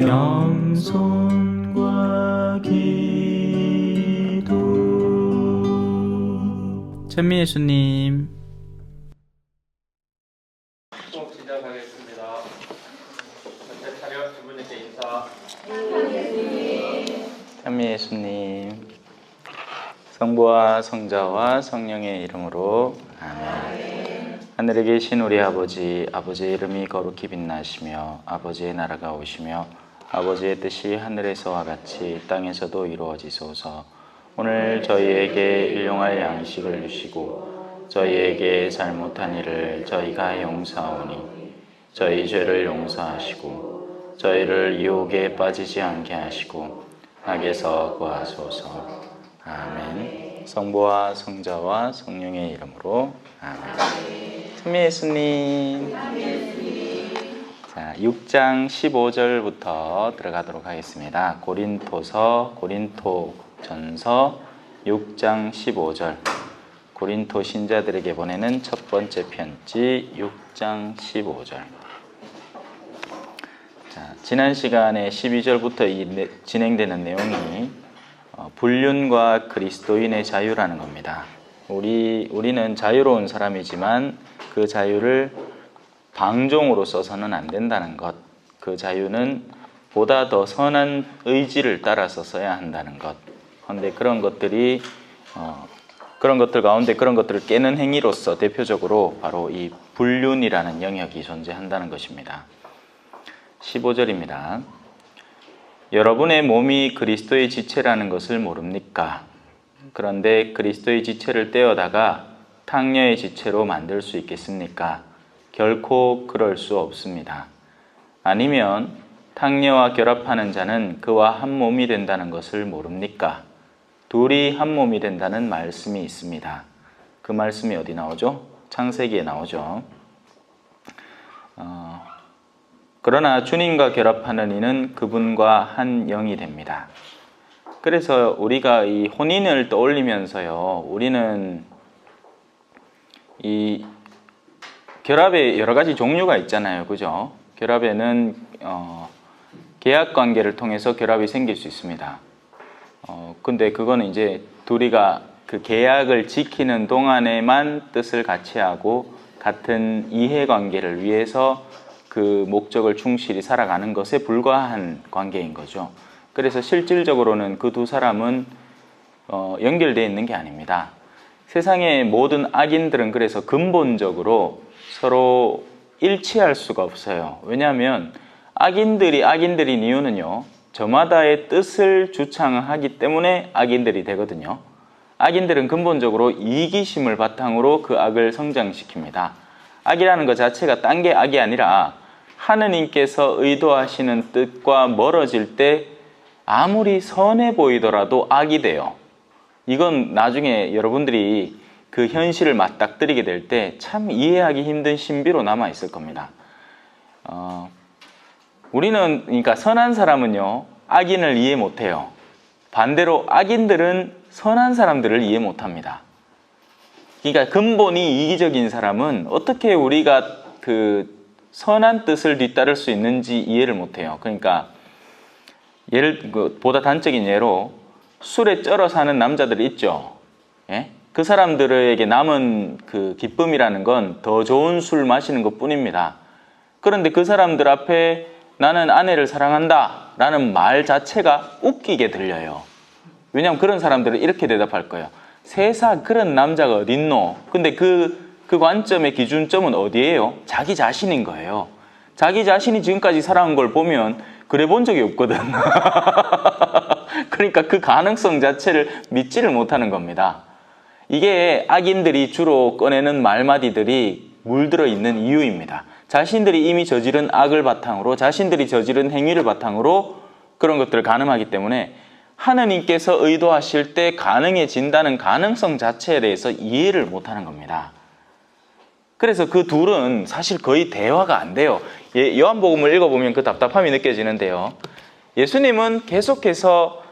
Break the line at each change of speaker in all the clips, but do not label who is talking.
겸손과 기도. 찬미 예수님.
수업 시작하겠습니다. 전체 차렷 두 분에게 인사.
찬미 예수님. 성부와 성자와 성령의 이름으로 아멘. 하늘에 계신 우리 아버지, 아버지의 이름이 거룩히 빛나시며 아버지의 나라가 오시며 아버지의 뜻이 하늘에서와 같이 땅에서도 이루어지소서. 오늘 저희에게 일용할 양식을 주시고 저희에게 잘못한 일을 저희가 용서하오니 저희 죄를 용서하시고 저희를 유혹에 빠지지 않게 하시고 악에서 구하소서. 아멘. 성부와 성자와 성령의 이름으로 아멘. 찬미 예수님. 자, 6장 15절부터 들어가도록 하겠습니다. 고린토전서 6장 15절. 고린토 신자들에게 보내는 첫 번째 편지 6장 15절. 자, 지난 시간에 12절부터 진행되는 내용이 불륜과 그리스도인의 자유라는 겁니다. 우리는 자유로운 사람이지만 그 자유를 방종으로 써서는 안 된다는 것. 그 자유는 보다 더 선한 의지를 따라서 써야 한다는 것. 그런데 그런 것들 가운데 그런 것들을 깨는 행위로서 대표적으로 바로 이 불륜이라는 영역이 존재한다는 것입니다. 15절입니다. 여러분의 몸이 그리스도의 지체라는 것을 모릅니까? 그런데 그리스도의 지체를 떼어다가 탕녀의 지체로 만들 수 있겠습니까? 결코 그럴 수 없습니다. 아니면 탕녀와 결합하는 자는 그와 한 몸이 된다는 것을 모릅니까? 둘이 한 몸이 된다는 말씀이 있습니다. 그 말씀이 어디 나오죠? 창세기에 나오죠. 그러나 주님과 결합하는 이는 그분과 한 영이 됩니다. 그래서 우리가 이 혼인을 떠올리면서요, 우리는 이 결합에 여러 가지 종류가 있잖아요. 그죠? 결합에는 계약 관계를 통해서 결합이 생길 수 있습니다. 근데 그거는 이제 둘이가 그 계약을 지키는 동안에만 뜻을 같이 하고 같은 이해 관계를 위해서 그 목적을 충실히 살아가는 것에 불과한 관계인 거죠. 그래서 실질적으로는 그 두 사람은 연결되어 있는 게 아닙니다. 세상의 모든 악인들은 그래서 근본적으로 서로 일치할 수가 없어요. 왜냐하면 악인들인 이유는요, 저마다의 뜻을 주창하기 때문에 악인들이 되거든요. 악인들은 근본적으로 이기심을 바탕으로 그 악을 성장시킵니다. 악이라는 것 자체가 딴 게 악이 아니라 하느님께서 의도하시는 뜻과 멀어질 때 아무리 선해 보이더라도 악이 돼요. 이건 나중에 여러분들이 그 현실을 맞닥뜨리게 될 때 참 이해하기 힘든 신비로 남아 있을 겁니다. 우리는, 그러니까 선한 사람은요, 악인을 이해 못해요. 반대로 악인들은 선한 사람들을 이해 못합니다. 그러니까 근본이 이기적인 사람은 어떻게 우리가 그 선한 뜻을 뒤따를 수 있는지 이해를 못해요. 그러니까 보다 단적인 예로 술에 쩔어 사는 남자들이 있죠. 예? 그 사람들에게 남은 그 기쁨이라는 건 더 좋은 술 마시는 것 뿐입니다. 그런데 그 사람들 앞에 나는 아내를 사랑한다 라는 말 자체가 웃기게 들려요. 왜냐하면 그런 사람들은 이렇게 대답할 거예요. 세상 그런 남자가 어딨노? 근데 그 관점의 기준점은 어디예요? 자기 자신인 거예요. 자기 자신이 지금까지 살아온 걸 보면 그래 본 적이 없거든. 그러니까 그 가능성 자체를 믿지를 못하는 겁니다. 이게 악인들이 주로 꺼내는 말마디들이 물들어 있는 이유입니다. 자신들이 이미 저지른 악을 바탕으로, 자신들이 저지른 행위를 바탕으로 그런 것들을 가늠하기 때문에 하느님께서 의도하실 때 가능해진다는 가능성 자체에 대해서 이해를 못하는 겁니다. 그래서 그 둘은 사실 거의 대화가 안 돼요. 요한복음을 읽어보면 그 답답함이 느껴지는데요. 예수님은 계속해서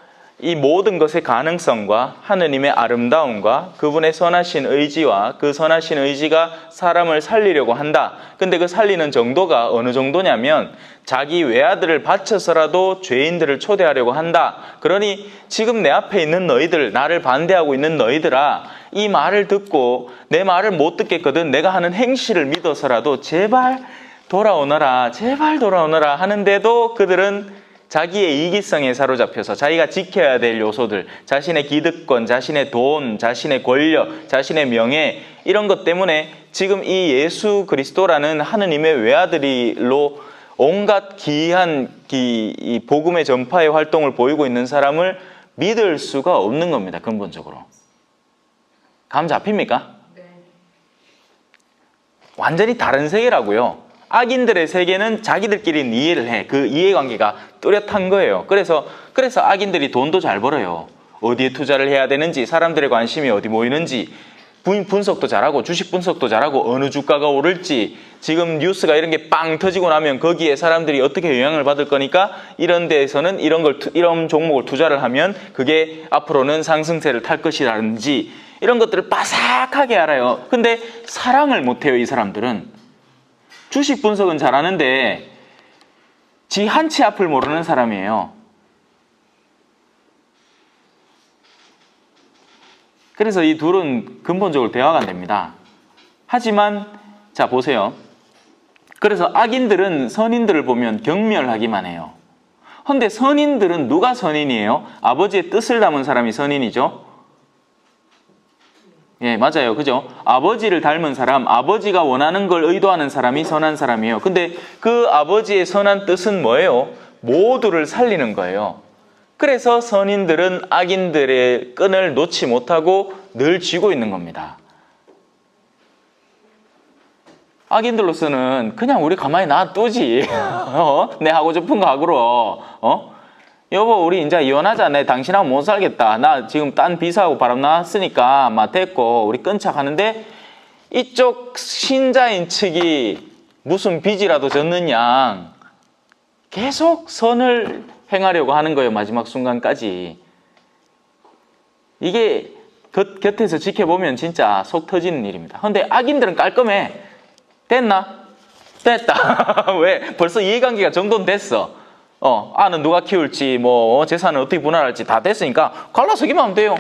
이 모든 것의 가능성과 하느님의 아름다움과 그분의 선하신 의지와 그 선하신 의지가 사람을 살리려고 한다. 근데 그 살리는 정도가 어느 정도냐면 자기 외아들을 바쳐서라도 죄인들을 초대하려고 한다. 그러니 지금 내 앞에 있는 너희들, 나를 반대하고 있는 너희들아, 이 말을 듣고 내 말을 못 듣겠거든 내가 하는 행실을 믿어서라도 제발 돌아오너라, 제발 돌아오너라 하는데도 그들은 자기의 이기성에 사로잡혀서 자기가 지켜야 될 요소들, 자신의 기득권, 자신의 돈, 자신의 권력, 자신의 명예, 이런 것 때문에 지금 이 예수 그리스도라는 하느님의 외아들이로 온갖 기이한 이 복음의 전파의 활동을 보이고 있는 사람을 믿을 수가 없는 겁니다. 근본적으로. 감 잡힙니까?
네.
완전히 다른 세계라고요. 악인들의 세계는 자기들끼리 이해를 해. 그 이해관계가 뚜렷한 거예요. 그래서 악인들이 돈도 잘 벌어요. 어디에 투자를 해야 되는지, 사람들의 관심이 어디 모이는지 분석도 잘하고, 주식 분석도 잘하고, 어느 주가가 오를지, 지금 뉴스가 이런 게 빵 터지고 나면 거기에 사람들이 어떻게 영향을 받을 거니까 이런 데에서는 이런 종목을 투자를 하면 그게 앞으로는 상승세를 탈 것이라든지 이런 것들을 빠삭하게 알아요. 근데 사랑을 못해요, 이 사람들은. 주식 분석은 잘하는데 지 한 치 앞을 모르는 사람이에요. 그래서 이 둘은 근본적으로 대화가 안 됩니다. 하지만 자 보세요. 그래서 악인들은 선인들을 보면 경멸하기만 해요. 그런데 선인들은 누가 선인이에요? 아버지의 뜻을 담은 사람이 선인이죠. 예, 맞아요. 그죠? 아버지를 닮은 사람, 아버지가 원하는 걸 의도하는 사람이 선한 사람이에요. 근데 그 아버지의 선한 뜻은 뭐예요? 모두를 살리는 거예요. 그래서 선인들은 악인들의 끈을 놓지 못하고 늘 쥐고 있는 겁니다. 악인들로서는 그냥 우리 가만히 놔두지. 내 하고 싶은 거 하고로. 여보, 우리 이제 이혼하자. 내 당신하고 못 살겠다. 나 지금 딴 비서하고 바람 나왔으니까 막 됐고 우리 끊자 하는데 이쪽 신자인 측이 무슨 빚이라도 졌는 양 계속 선을 행하려고 하는 거예요. 마지막 순간까지. 이게 곁에서 지켜보면 진짜 속 터지는 일입니다. 그런데 악인들은 깔끔해. 됐나? 됐다. 왜? 벌써 이해관계가 정돈 됐어. 아는 누가 키울지, 재산을 어떻게 분할할지 다 됐으니까 갈라서기만 하면 돼요.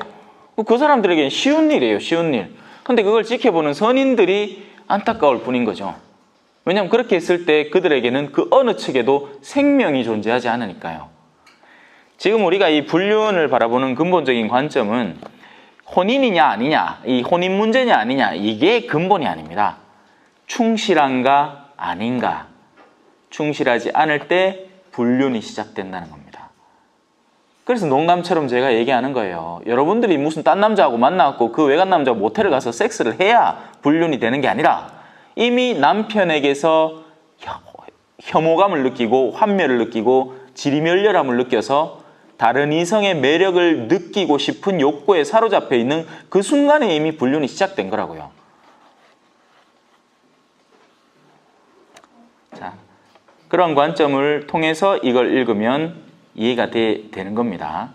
그 사람들에게는 쉬운 일이에요, 쉬운 일. 근데 그걸 지켜보는 선인들이 안타까울 뿐인 거죠. 왜냐하면 그렇게 했을 때 그들에게는 그 어느 측에도 생명이 존재하지 않으니까요. 지금 우리가 이 불륜을 바라보는 근본적인 관점은 혼인이냐 아니냐, 이 혼인 문제냐 아니냐, 이게 근본이 아닙니다. 충실한가 아닌가. 충실하지 않을 때 불륜이 시작된다는 겁니다. 그래서 농담처럼 제가 얘기하는 거예요. 여러분들이 무슨 딴 남자하고 만나갖고 그 외간 남자하고 모텔을 가서 섹스를 해야 불륜이 되는 게 아니라 이미 남편에게서 혐오감을 느끼고 환멸을 느끼고 지리멸렬함을 느껴서 다른 이성의 매력을 느끼고 싶은 욕구에 사로잡혀 있는 그 순간에 이미 불륜이 시작된 거라고요. 자, 그런 관점을 통해서 이걸 읽으면 이해가 되는 겁니다.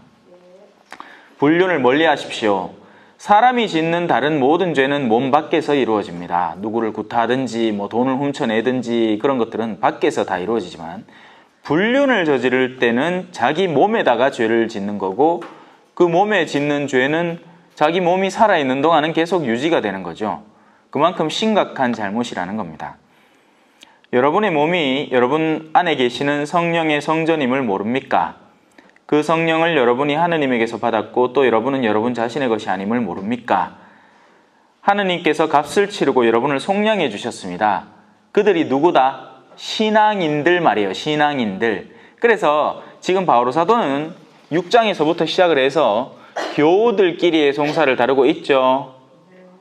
불륜을 멀리 하십시오. 사람이 짓는 다른 모든 죄는 몸 밖에서 이루어집니다. 누구를 구타하든지 돈을 훔쳐내든지 그런 것들은 밖에서 다 이루어지지만 불륜을 저지를 때는 자기 몸에다가 죄를 짓는 거고 그 몸에 짓는 죄는 자기 몸이 살아있는 동안은 계속 유지가 되는 거죠. 그만큼 심각한 잘못이라는 겁니다. 여러분의 몸이 여러분 안에 계시는 성령의 성전임을 모릅니까? 그 성령을 여러분이 하느님에게서 받았고 또 여러분은 여러분 자신의 것이 아님을 모릅니까? 하느님께서 값을 치르고 여러분을 속량해 주셨습니다. 그들이 누구다? 신앙인들 말이에요. 신앙인들. 그래서 지금 바오로 사도는 6장에서부터 시작을 해서 교우들끼리의 송사를 다루고 있죠.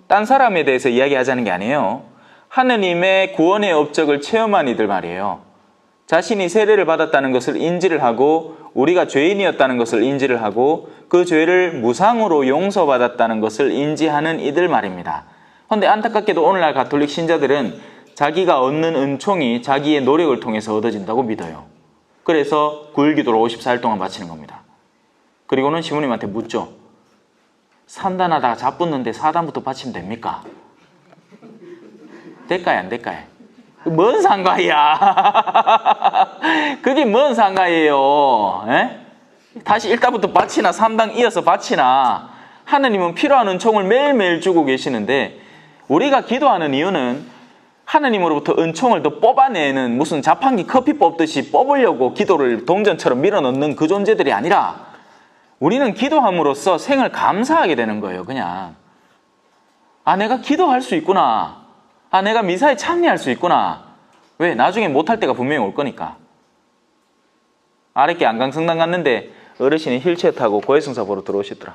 딴 사람에 대해서 이야기하자는 게 아니에요. 하느님의 구원의 업적을 체험한 이들 말이에요. 자신이 세례를 받았다는 것을 인지를 하고 우리가 죄인이었다는 것을 인지를 하고 그 죄를 무상으로 용서받았다는 것을 인지하는 이들 말입니다. 그런데 안타깝게도 오늘날 가톨릭 신자들은 자기가 얻는 은총이 자기의 노력을 통해서 얻어진다고 믿어요. 그래서 구일기도를 54일 동안 바치는 겁니다. 그리고는 시부님한테 묻죠. 3단 하다가 잡붙는데 4단부터 받치면 됩니까? 될까요? 안 될까요? 뭔 상관이야? 그게 뭔 상관이에요? 에? 다시 1단부터 받치나 3단 이어서 받치나 하느님은 필요한 은총을 매일매일 주고 계시는데 우리가 기도하는 이유는 하느님으로부터 은총을 더 뽑아내는 무슨 자판기 커피 뽑듯이 뽑으려고 기도를 동전처럼 밀어넣는 그 존재들이 아니라 우리는 기도함으로써 생을 감사하게 되는 거예요. 그냥 아, 내가 기도할 수 있구나. 아, 내가 미사에 참여할 수 있구나. 왜? 나중에 못할 때가 분명히 올 거니까. 아랫게 안강성당 갔는데 어르신이 휠체어 타고 고해성사 보러 들어오시더라.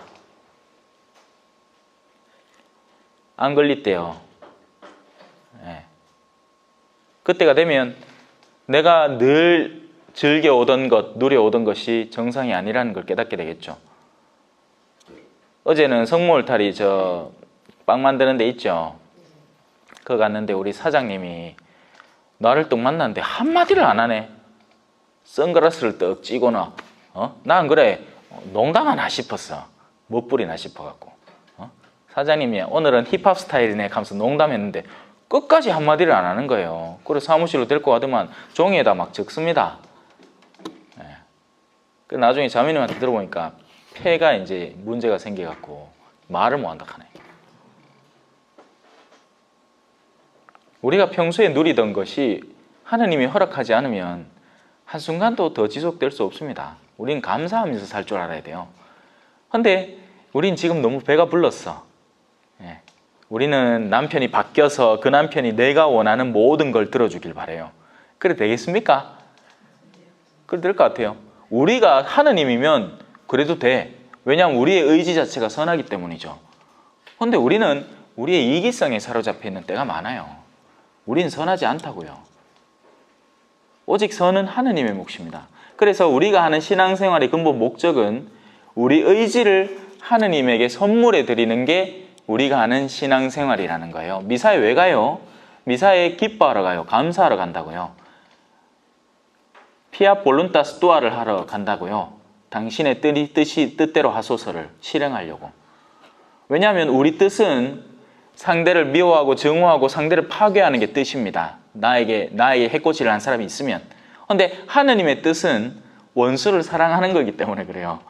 안 걸렸대요. 네. 그때가 되면 내가 늘 즐겨오던 것, 누려오던 것이 정상이 아니라는 걸 깨닫게 되겠죠. 어제는 성모울타리 빵 만드는 데 있죠. 그거 갔는데 우리 사장님이 나를 또 만났는데 한마디를 안 하네. 선글라스를 떡 찌고나 나 안 그래. 농담하나 싶었어. 못 부리나 싶어갖고. 사장님이 오늘은 힙합 스타일이네 하면서 농담했는데 끝까지 한마디를 안 하는 거예요. 그래서 사무실로 데리고 가더만 종이에다 막 적습니다. 그 나중에 자매님한테 들어보니까 폐가 이제 문제가 생겨갖고 말을 못 한다 하네. 우리가 평소에 누리던 것이 하느님이 허락하지 않으면 한순간도 더 지속될 수 없습니다. 우린 감사하면서 살 줄 알아야 돼요. 근데 우린 지금 너무 배가 불렀어. 우리는 남편이 바뀌어서 그 남편이 내가 원하는 모든 걸 들어주길 바래요. 그래 되겠습니까? 그래 될 것 같아요. 우리가 하느님이면 그래도 돼. 왜냐하면 우리의 의지 자체가 선하기 때문이죠. 근데 우리는 우리의 이기성에 사로잡혀 있는 때가 많아요. 우린 선하지 않다고요. 오직 선은 하느님의 몫입니다. 그래서 우리가 하는 신앙생활의 근본 목적은 우리 의지를 하느님에게 선물해 드리는 게 우리가 하는 신앙생활이라는 거예요. 미사에 왜 가요? 미사에 기뻐하러 가요. 감사하러 간다고요. 피아 볼룬타스 투아를 하러 간다고요. 당신의 뜻대로 하소서를 실행하려고. 왜냐하면 우리 뜻은 상대를 미워하고 증오하고 상대를 파괴하는 게 뜻입니다. 나에게 해코지를 한 사람이 있으면. 그런데 하느님의 뜻은 원수를 사랑하는 거기 때문에 그래요.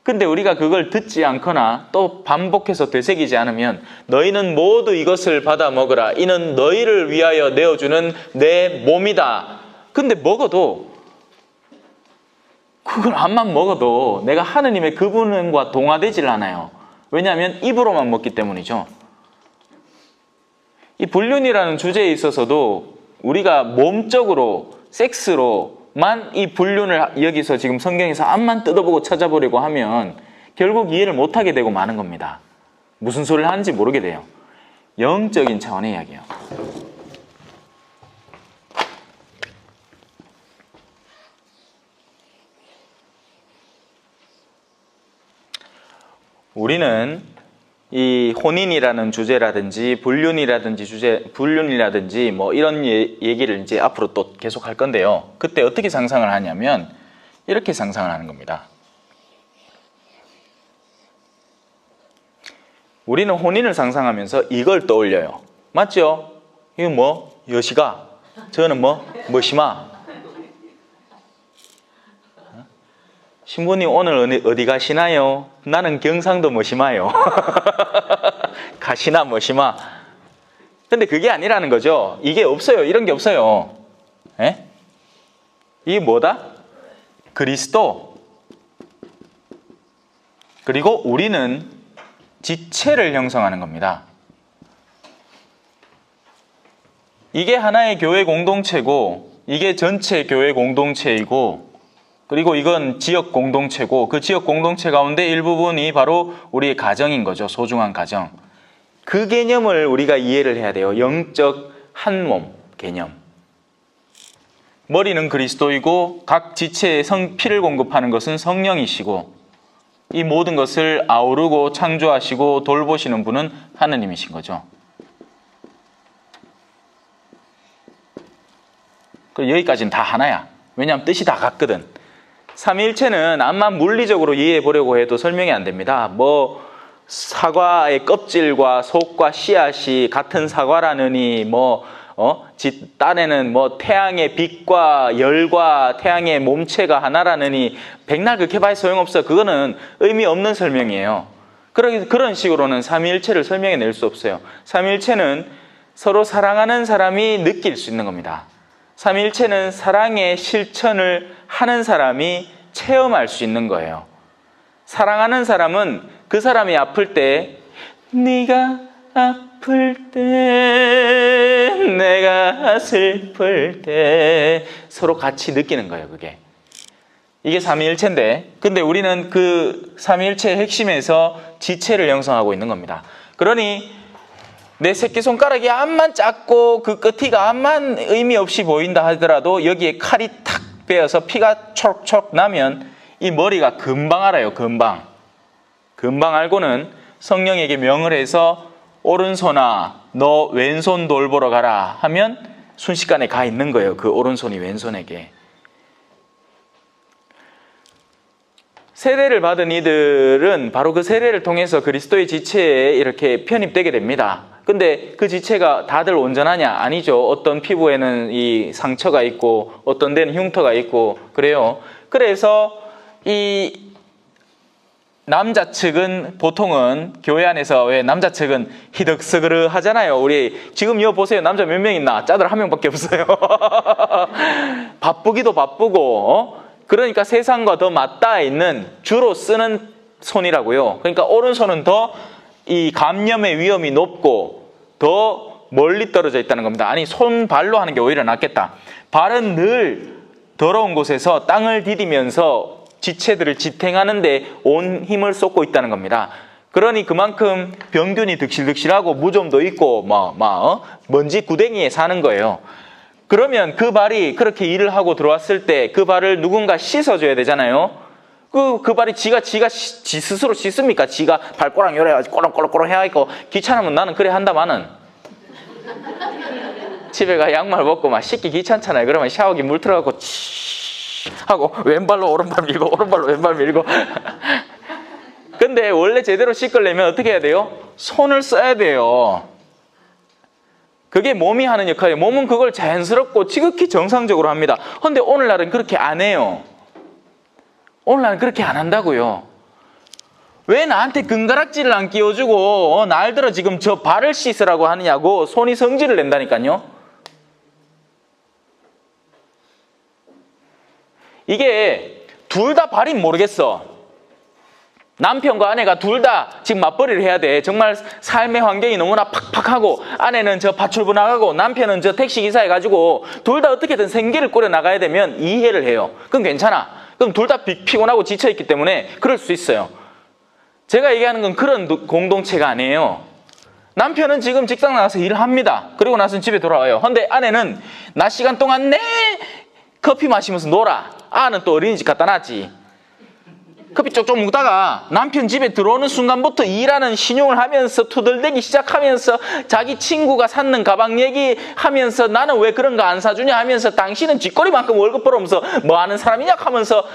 근데 우리가 그걸 듣지 않거나 또 반복해서 되새기지 않으면 너희는 모두 이것을 받아 먹으라. 이는 너희를 위하여 내어주는 내 몸이다. 근데 먹어도 그걸 암만 먹어도 내가 하느님의 그분과 동화되질 않아요. 왜냐하면 입으로만 먹기 때문이죠. 이 불륜이라는 주제에 있어서도 우리가 몸적으로 섹스로만 이 불륜을 여기서 지금 성경에서 앞만 뜯어보고 찾아보려고 하면 결국 이해를 못하게 되고 마는 겁니다. 무슨 소리를 하는지 모르게 돼요. 영적인 차원의 이야기예요. 우리는 이 혼인이라는 주제라든지 불륜이라든지 뭐 이런 얘기를 이제 앞으로 또 계속 할 건데요. 그때 어떻게 상상을 하냐면 이렇게 상상을 하는 겁니다. 우리는 혼인을 상상하면서 이걸 떠올려요. 맞죠? 이거 뭐? 여시가. 저는 뭐? 머시마. 신부님 오늘 어디 가시나요? 나는 경상도 머시마요. 가시나 머시마. 근데 그게 아니라는 거죠. 이게 없어요. 이런 게 없어요. 에? 이게 뭐다? 그리스도. 그리고 우리는 지체를 형성하는 겁니다. 이게 하나의 교회 공동체고 이게 전체 교회 공동체이고 그리고 이건 지역 공동체고 그 지역 공동체 가운데 일부분이 바로 우리의 가정인 거죠. 소중한 가정. 그 개념을 우리가 이해를 해야 돼요. 영적 한몸 개념. 머리는 그리스도이고 각 지체에 피를 공급하는 것은 성령이시고 이 모든 것을 아우르고 창조하시고 돌보시는 분은 하느님이신 거죠. 여기까지는 다 하나야. 왜냐하면 뜻이 다 같거든. 삼위일체는 암만 물리적으로 이해해 보려고 해도 설명이 안 됩니다. 뭐 사과의 껍질과 속과 씨앗이 같은 사과라느니 딴에는 태양의 빛과 열과 태양의 몸체가 하나라느니 백날 그렇게 봐야 소용없어. 그거는 의미 없는 설명이에요. 그런 식으로는 삼위일체를 설명해 낼 수 없어요. 삼위일체는 서로 사랑하는 사람이 느낄 수 있는 겁니다. 삼위일체는 사랑의 실천을 하는 사람이 체험할 수 있는 거예요. 사랑하는 사람은 그 사람이 아플 때 네가 아플 때 내가 슬플 때 서로 같이 느끼는 거예요. 그게 이게 삼위일체인데, 근데 우리는 그 삼위일체의 핵심에서 지체를 형성하고 있는 겁니다. 그러니 내 새끼손가락이 암만 작고 그 끝이가 암만 의미 없이 보인다 하더라도 여기에 칼이 탁 베어서 피가 초록초록 나면 이 머리가 금방 알아요. 금방 알고는 성령에게 명을 해서 오른손아 너 왼손 돌보러 가라 하면 순식간에 가 있는 거예요. 그 오른손이 왼손에게. 세례를 받은 이들은 바로 그 세례를 통해서 그리스도의 지체에 이렇게 편입되게 됩니다. 근데 그 지체가 다들 온전하냐? 아니죠. 어떤 피부에는 이 상처가 있고 어떤 데는 흉터가 있고 그래요. 그래서 이 남자 측은 보통은 교회 안에서 왜 남자 측은 히덕스그르 하잖아요. 우리 지금 이거 보세요. 남자 몇 명 있나? 짜들 한 명밖에 없어요. 바쁘기도 바쁘고 그러니까 세상과 더 맞닿아 있는 주로 쓰는 손이라고요. 그러니까 오른손은 더 이 감염의 위험이 높고 더 멀리 떨어져 있다는 겁니다. 아니 손발로 하는 게 오히려 낫겠다. 발은 늘 더러운 곳에서 땅을 디디면서 지체들을 지탱하는데 온 힘을 쏟고 있다는 겁니다. 그러니 그만큼 병균이 득실득실하고 무좀도 있고 먼지 구덩이에 사는 거예요. 그러면 그 발이 그렇게 일을 하고 들어왔을 때 그 발을 누군가 씻어줘야 되잖아요. 그 발이 지 스스로 씻습니까? 지가 발꼬랑 요래가지고 꼬렁꼬렁꼬렁 해가지고 귀찮으면 나는 그래 한다마는 집에 가 양말 벗고 막 씻기 귀찮잖아요. 그러면 샤워기 물 틀어갖고 치 하고 왼발로 오른발 밀고 오른발로 왼발 밀고 근데 원래 제대로 씻으려면 어떻게 해야 돼요? 손을 써야 돼요. 그게 몸이 하는 역할이에요. 몸은 그걸 자연스럽고 지극히 정상적으로 합니다. 그런데 오늘날은 그렇게 안 해요. 오늘날은 그렇게 안 한다고요. 왜 나한테 금가락지를 안 끼워주고 날 들어 지금 저 발을 씻으라고 하느냐고 손이 성질을 낸다니까요. 이게 둘 다 발이 모르겠어. 남편과 아내가 둘 다 지금 맞벌이를 해야 돼. 정말 삶의 환경이 너무나 팍팍하고 아내는 저 파출부 나가고 남편은 저 택시기사 해가지고 둘 다 어떻게든 생계를 꾸려 나가야 되면 이해를 해요. 그럼 괜찮아. 그럼 둘 다 피곤하고 지쳐있기 때문에 그럴 수 있어요. 제가 얘기하는 건 그런 공동체가 아니에요. 남편은 지금 직장 나가서 일을 합니다. 그리고 나서 집에 돌아와요. 근데 아내는 낮 시간 동안 내 커피 마시면서 놀아. 아는 또 어린이집 갖다 놨지. 커피 쪽쪽 묵다가 남편 집에 들어오는 순간부터 일하는 신용을 하면서 투덜대기 시작하면서 자기 친구가 샀는 가방 얘기하면서 나는 왜 그런 거 안 사주냐 하면서 당신은 쥐꼬리만큼 월급 벌어오면서 뭐 하는 사람이냐 하면서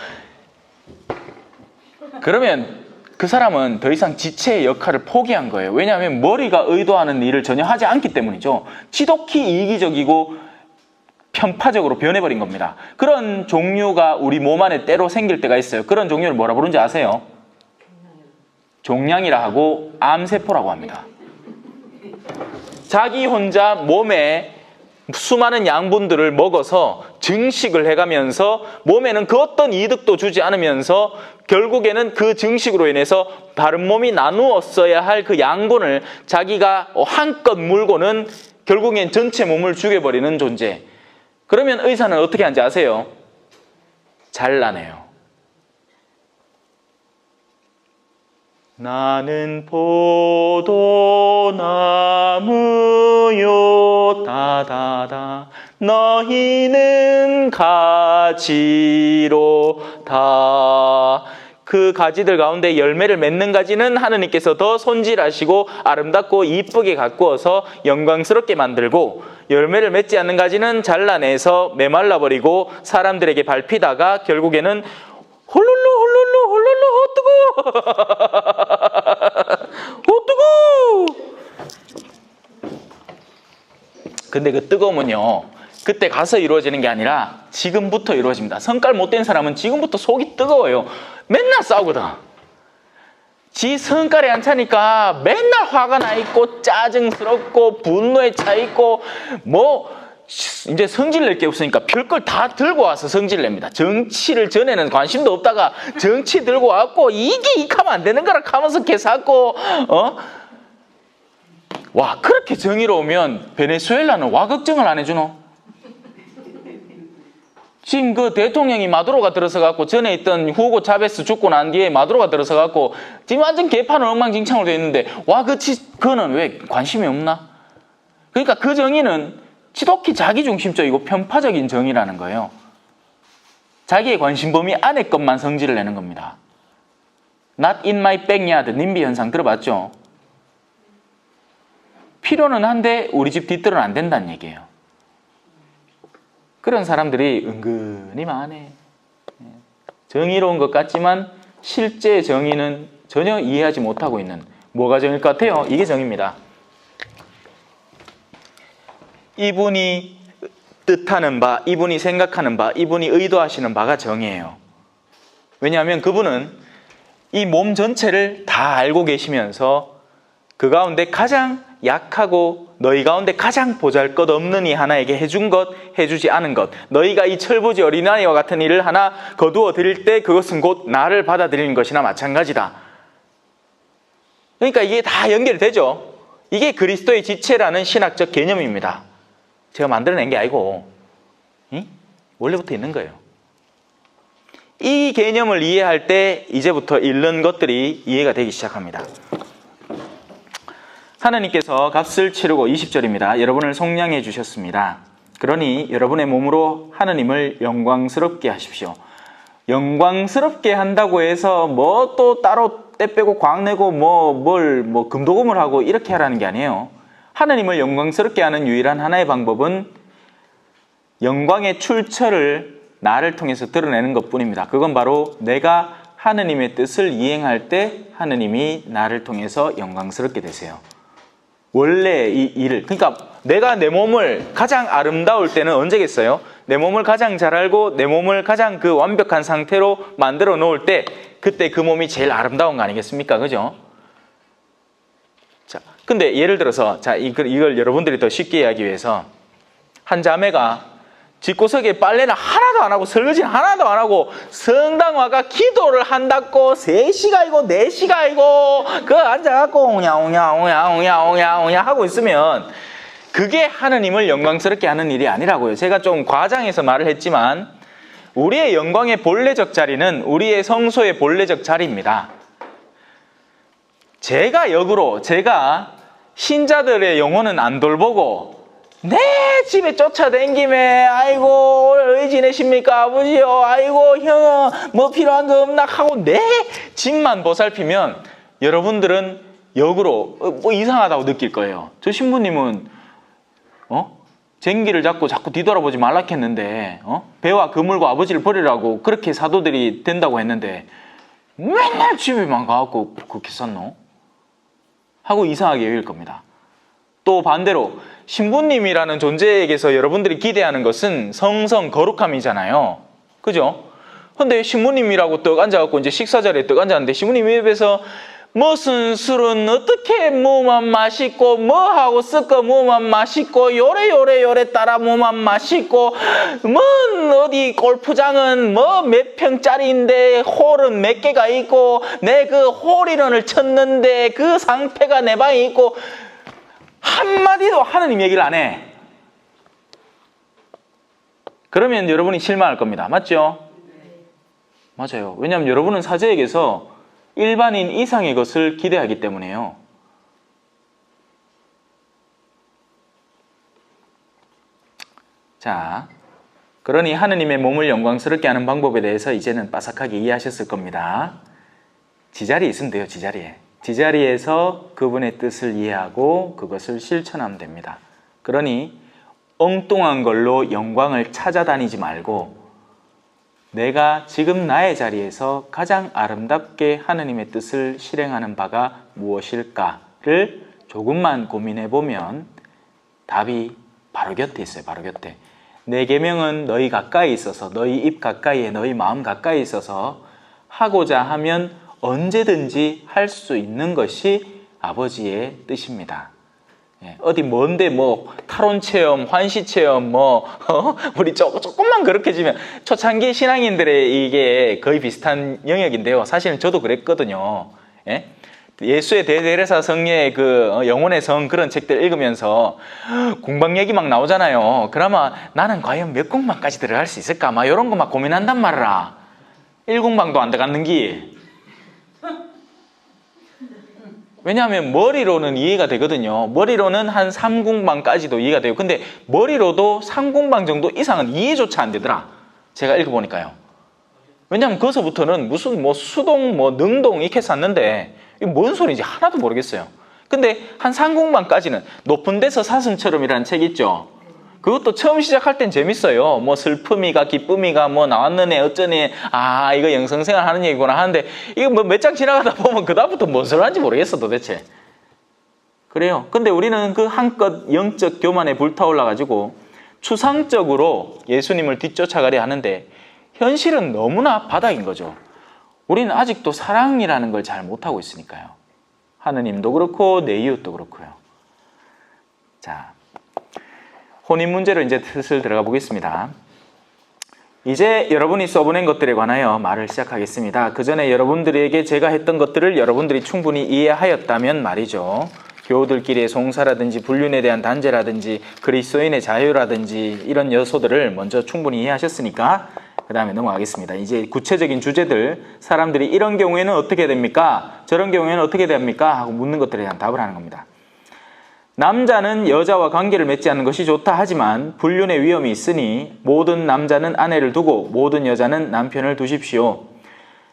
그러면 그 사람은 더 이상 지체의 역할을 포기한 거예요. 왜냐하면 머리가 의도하는 일을 전혀 하지 않기 때문이죠. 지독히 이기적이고 편파적으로 변해버린 겁니다. 그런 종류가 우리 몸 안에 때로 생길 때가 있어요. 그런 종류를 뭐라 부르는지 아세요? 종양이라 하고 암세포라고 합니다. 자기 혼자 몸에 수많은 양분들을 먹어서 증식을 해가면서 몸에는 그 어떤 이득도 주지 않으면서 결국에는 그 증식으로 인해서 다른 몸이 나누었어야 할 그 양분을 자기가 한껏 물고는 결국엔 전체 몸을 죽여버리는 존재. 그러면 의사는 어떻게 하는지 아세요? 잘라내요. 나는 포도나무요 다다다 너희는 가지로다. 그 가지들 가운데 열매를 맺는 가지는 하느님께서 더 손질하시고 아름답고 이쁘게 가꾸어서 영광스럽게 만들고 열매를 맺지 않는 가지는 잘라내서 메말라버리고 사람들에게 밟히다가 결국에는 뜨거워! 근데 그 뜨거움은요, 그때 가서 이루어지는 게 아니라 지금부터 이루어집니다. 성깔 못된 사람은 지금부터 속이 뜨거워요. 맨날 싸우거든. 지 성깔이 안 차니까 맨날 화가 나 있고 짜증스럽고 분노에 차 있고 뭐 이제 성질 낼 게 없으니까 별걸 다 들고 와서 성질 냅니다. 정치를 전에는 관심도 없다가 정치 들고 왔고 이게 하면 안 되는 거라 하면서 개사고 와, 그렇게 정의로우면 베네수엘라는 와 걱정을 안 해주노? 지금 그 대통령이 마두로가 들어서 갖고 전에 있던 후고 차베스 죽고 난 뒤에 마두로가 들어서 갖고 지금 완전 개판은 엉망진창으로 되어 있는데 와, 그거는 왜 관심이 없나? 그러니까 그 정의는 지독히 자기중심적이고 편파적인 정의라는 거예요. 자기의 관심 범위 안에 것만 성질을 내는 겁니다. Not in my backyard, 님비 현상 들어봤죠? 필요는 한데 우리 집 뒤뜰은 안 된다는 얘기예요. 그런 사람들이 은근히 많아. 정의로운 것 같지만 실제 정의는 전혀 이해하지 못하고 있는, 뭐가 정의일 것 같아요? 이게 정의입니다. 이분이 뜻하는 바, 이분이 생각하는 바, 이분이 의도하시는 바가 정의예요. 왜냐하면 그분은 이 몸 전체를 다 알고 계시면서 그 가운데 가장 약하고 너희 가운데 가장 보잘것없는 이 하나에게 해준 것, 해주지 않은 것, 너희가 이 철부지 어린아이와 같은 일을 하나 거두어 드릴 때 그것은 곧 나를 받아들이는 것이나 마찬가지다. 그러니까 이게 다 연결되죠. 이게 그리스도의 지체라는 신학적 개념입니다. 제가 만들어낸 게 아니고 원래부터 있는 거예요. 이 개념을 이해할 때 이제부터 읽는 것들이 이해가 되기 시작합니다. 하나님께서 값을 치르고 20절입니다. 여러분을 속량해 주셨습니다. 그러니 여러분의 몸으로 하나님을 영광스럽게 하십시오. 영광스럽게 한다고 해서 뭐 또 따로 떼 빼고 광내고 뭐 금도금을 하고 이렇게 하라는 게 아니에요. 하나님을 영광스럽게 하는 유일한 하나의 방법은 영광의 출처를 나를 통해서 드러내는 것뿐입니다. 그건 바로 내가 하나님의 뜻을 이행할 때 하나님이 나를 통해서 영광스럽게 되세요. 원래 이 일을, 그러니까 내가 내 몸을 가장 아름다울 때는 언제겠어요? 내 몸을 가장 잘 알고 내 몸을 가장 그 완벽한 상태로 만들어 놓을 때 그때 그 몸이 제일 아름다운 거 아니겠습니까? 그죠? 자, 근데 예를 들어서 자, 이걸 여러분들이 더 쉽게 이해하기 위해서 한 자매가 집구석에 빨래는 하나도 안 하고 설거지는 하나도 안 하고 성당 와가 기도를 한다고 3시가 아니고 4시가 아니고 그 앉아갖고 옹야 하고 있으면 그게 하나님을 영광스럽게 하는 일이 아니라고요. 제가 좀 과장해서 말을 했지만 우리의 영광의 본래적 자리는 우리의 성소의 본래적 자리입니다. 제가 역으로 제가 신자들의 영혼은 안 돌보고 내 집에 쫓아다니김에 아이고 왜 지내십니까 아버지요, 아이고 형은 뭐 필요한 거 없나 하고 내 집만 보살피면 여러분들은 역으로 뭐 이상하다고 느낄 거예요. 저 신부님은 쟁기를 잡고 자꾸 뒤돌아보지 말라 했는데 배와 그물과 아버지를 버리라고 그렇게 사도들이 된다고 했는데 맨날 집에만 가갖고 그렇게 쌌노? 하고 이상하게 여길 겁니다. 또 반대로 신부님이라는 존재에게서 여러분들이 기대하는 것은 성성 거룩함이잖아요. 그죠? 근데 신부님이라고 떡 앉아갖고 이제 식사 자리에 떡 앉았는데 신부님 입에서 무슨 술은 어떻게 뭐만 맛있고 뭐하고 섞어 뭐만 맛있고 요래 따라 뭐만 맛있고 뭔 어디 골프장은 뭐 몇 평짜리인데 홀은 몇 개가 있고 내 그 홀인원을 쳤는데 그 상태가 내 방에 있고 한마디도 하느님 얘기를 안 해. 그러면 여러분이 실망할 겁니다. 맞죠? 맞아요. 왜냐하면 여러분은 사제에게서 일반인 이상의 것을 기대하기 때문에요. 자, 그러니 하느님의 몸을 영광스럽게 하는 방법에 대해서 이제는 빠삭하게 이해하셨을 겁니다. 지자리에 있으면 돼요. 지자리에서 그분의 뜻을 이해하고 그것을 실천하면 됩니다. 그러니 엉뚱한 걸로 영광을 찾아다니지 말고 내가 지금 나의 자리에서 가장 아름답게 하느님의 뜻을 실행하는 바가 무엇일까를 조금만 고민해 보면 답이 바로 곁에 있어요. 바로 곁에. 내 계명은 너희 가까이 있어서, 너희 입 가까이에, 너희 마음 가까이 있어서 하고자 하면 언제든지 할 수 있는 것이 아버지의 뜻입니다. 어디 뭔데 뭐 탈원 체험, 환시 체험 우리 조금만 그렇게 지면 초창기 신앙인들의 이게 거의 비슷한 영역인데요. 사실은 저도 그랬거든요. 예수의 대제사장 성례의 그 영혼의 성 그런 책들 읽으면서 궁방 얘기 막 나오잖아요. 그러면 나는 과연 몇 궁방까지 들어갈 수 있을까? 막 이런 거 막 고민한단 말이라. 1궁방도 안 들어갔는 기. 왜냐하면 머리로는 이해가 되거든요. 머리로는 한 3궁방까지도 이해가 돼요. 근데 머리로도 3궁방 정도 이상은 이해조차 안 되더라. 제가 읽어보니까요. 왜냐하면 거기서부터는 무슨 뭐 수동 뭐 능동 이렇게 샀는데 이게 뭔 소리인지 하나도 모르겠어요. 근데 한 3궁방까지는 높은 데서 사슴처럼이라는 책 있죠. 그것도 처음 시작할 땐 재밌어요. 뭐 슬픔이가 기쁨이가 뭐 나왔느네 어쩌네 이거 영성생활 하는 얘기구나 하는데 이거 뭐 몇 장 지나가다 보면 그다음부터 뭔 소리 하는지 모르겠어 도대체. 그래요. 근데 우리는 그 한껏 영적 교만에 불타올라 가지고 추상적으로 예수님을 뒤쫓아가려 하는데 현실은 너무나 바닥인 거죠. 우리는 아직도 사랑이라는 걸 잘 못하고 있으니까요. 하느님도 그렇고 내 이웃도 그렇고요. 자, 혼인 문제로 이제 슬슬 들어가 보겠습니다. 이제 여러분이 써보낸 것들에 관하여 말을 시작하겠습니다. 그 전에 여러분들에게 제가 했던 것들을 여러분들이 충분히 이해하였다면 말이죠. 교우들끼리의 송사라든지 불륜에 대한 단죄라든지 그리스도인의 자유라든지 이런 요소들을 먼저 충분히 이해하셨으니까 그 다음에 넘어가겠습니다. 이제 구체적인 주제들, 사람들이 이런 경우에는 어떻게 됩니까? 저런 경우에는 어떻게 됩니까? 하고 묻는 것들에 대한 답을 하는 겁니다. 남자는 여자와 관계를 맺지 않는 것이 좋다 하지만 불륜의 위험이 있으니 모든 남자는 아내를 두고 모든 여자는 남편을 두십시오.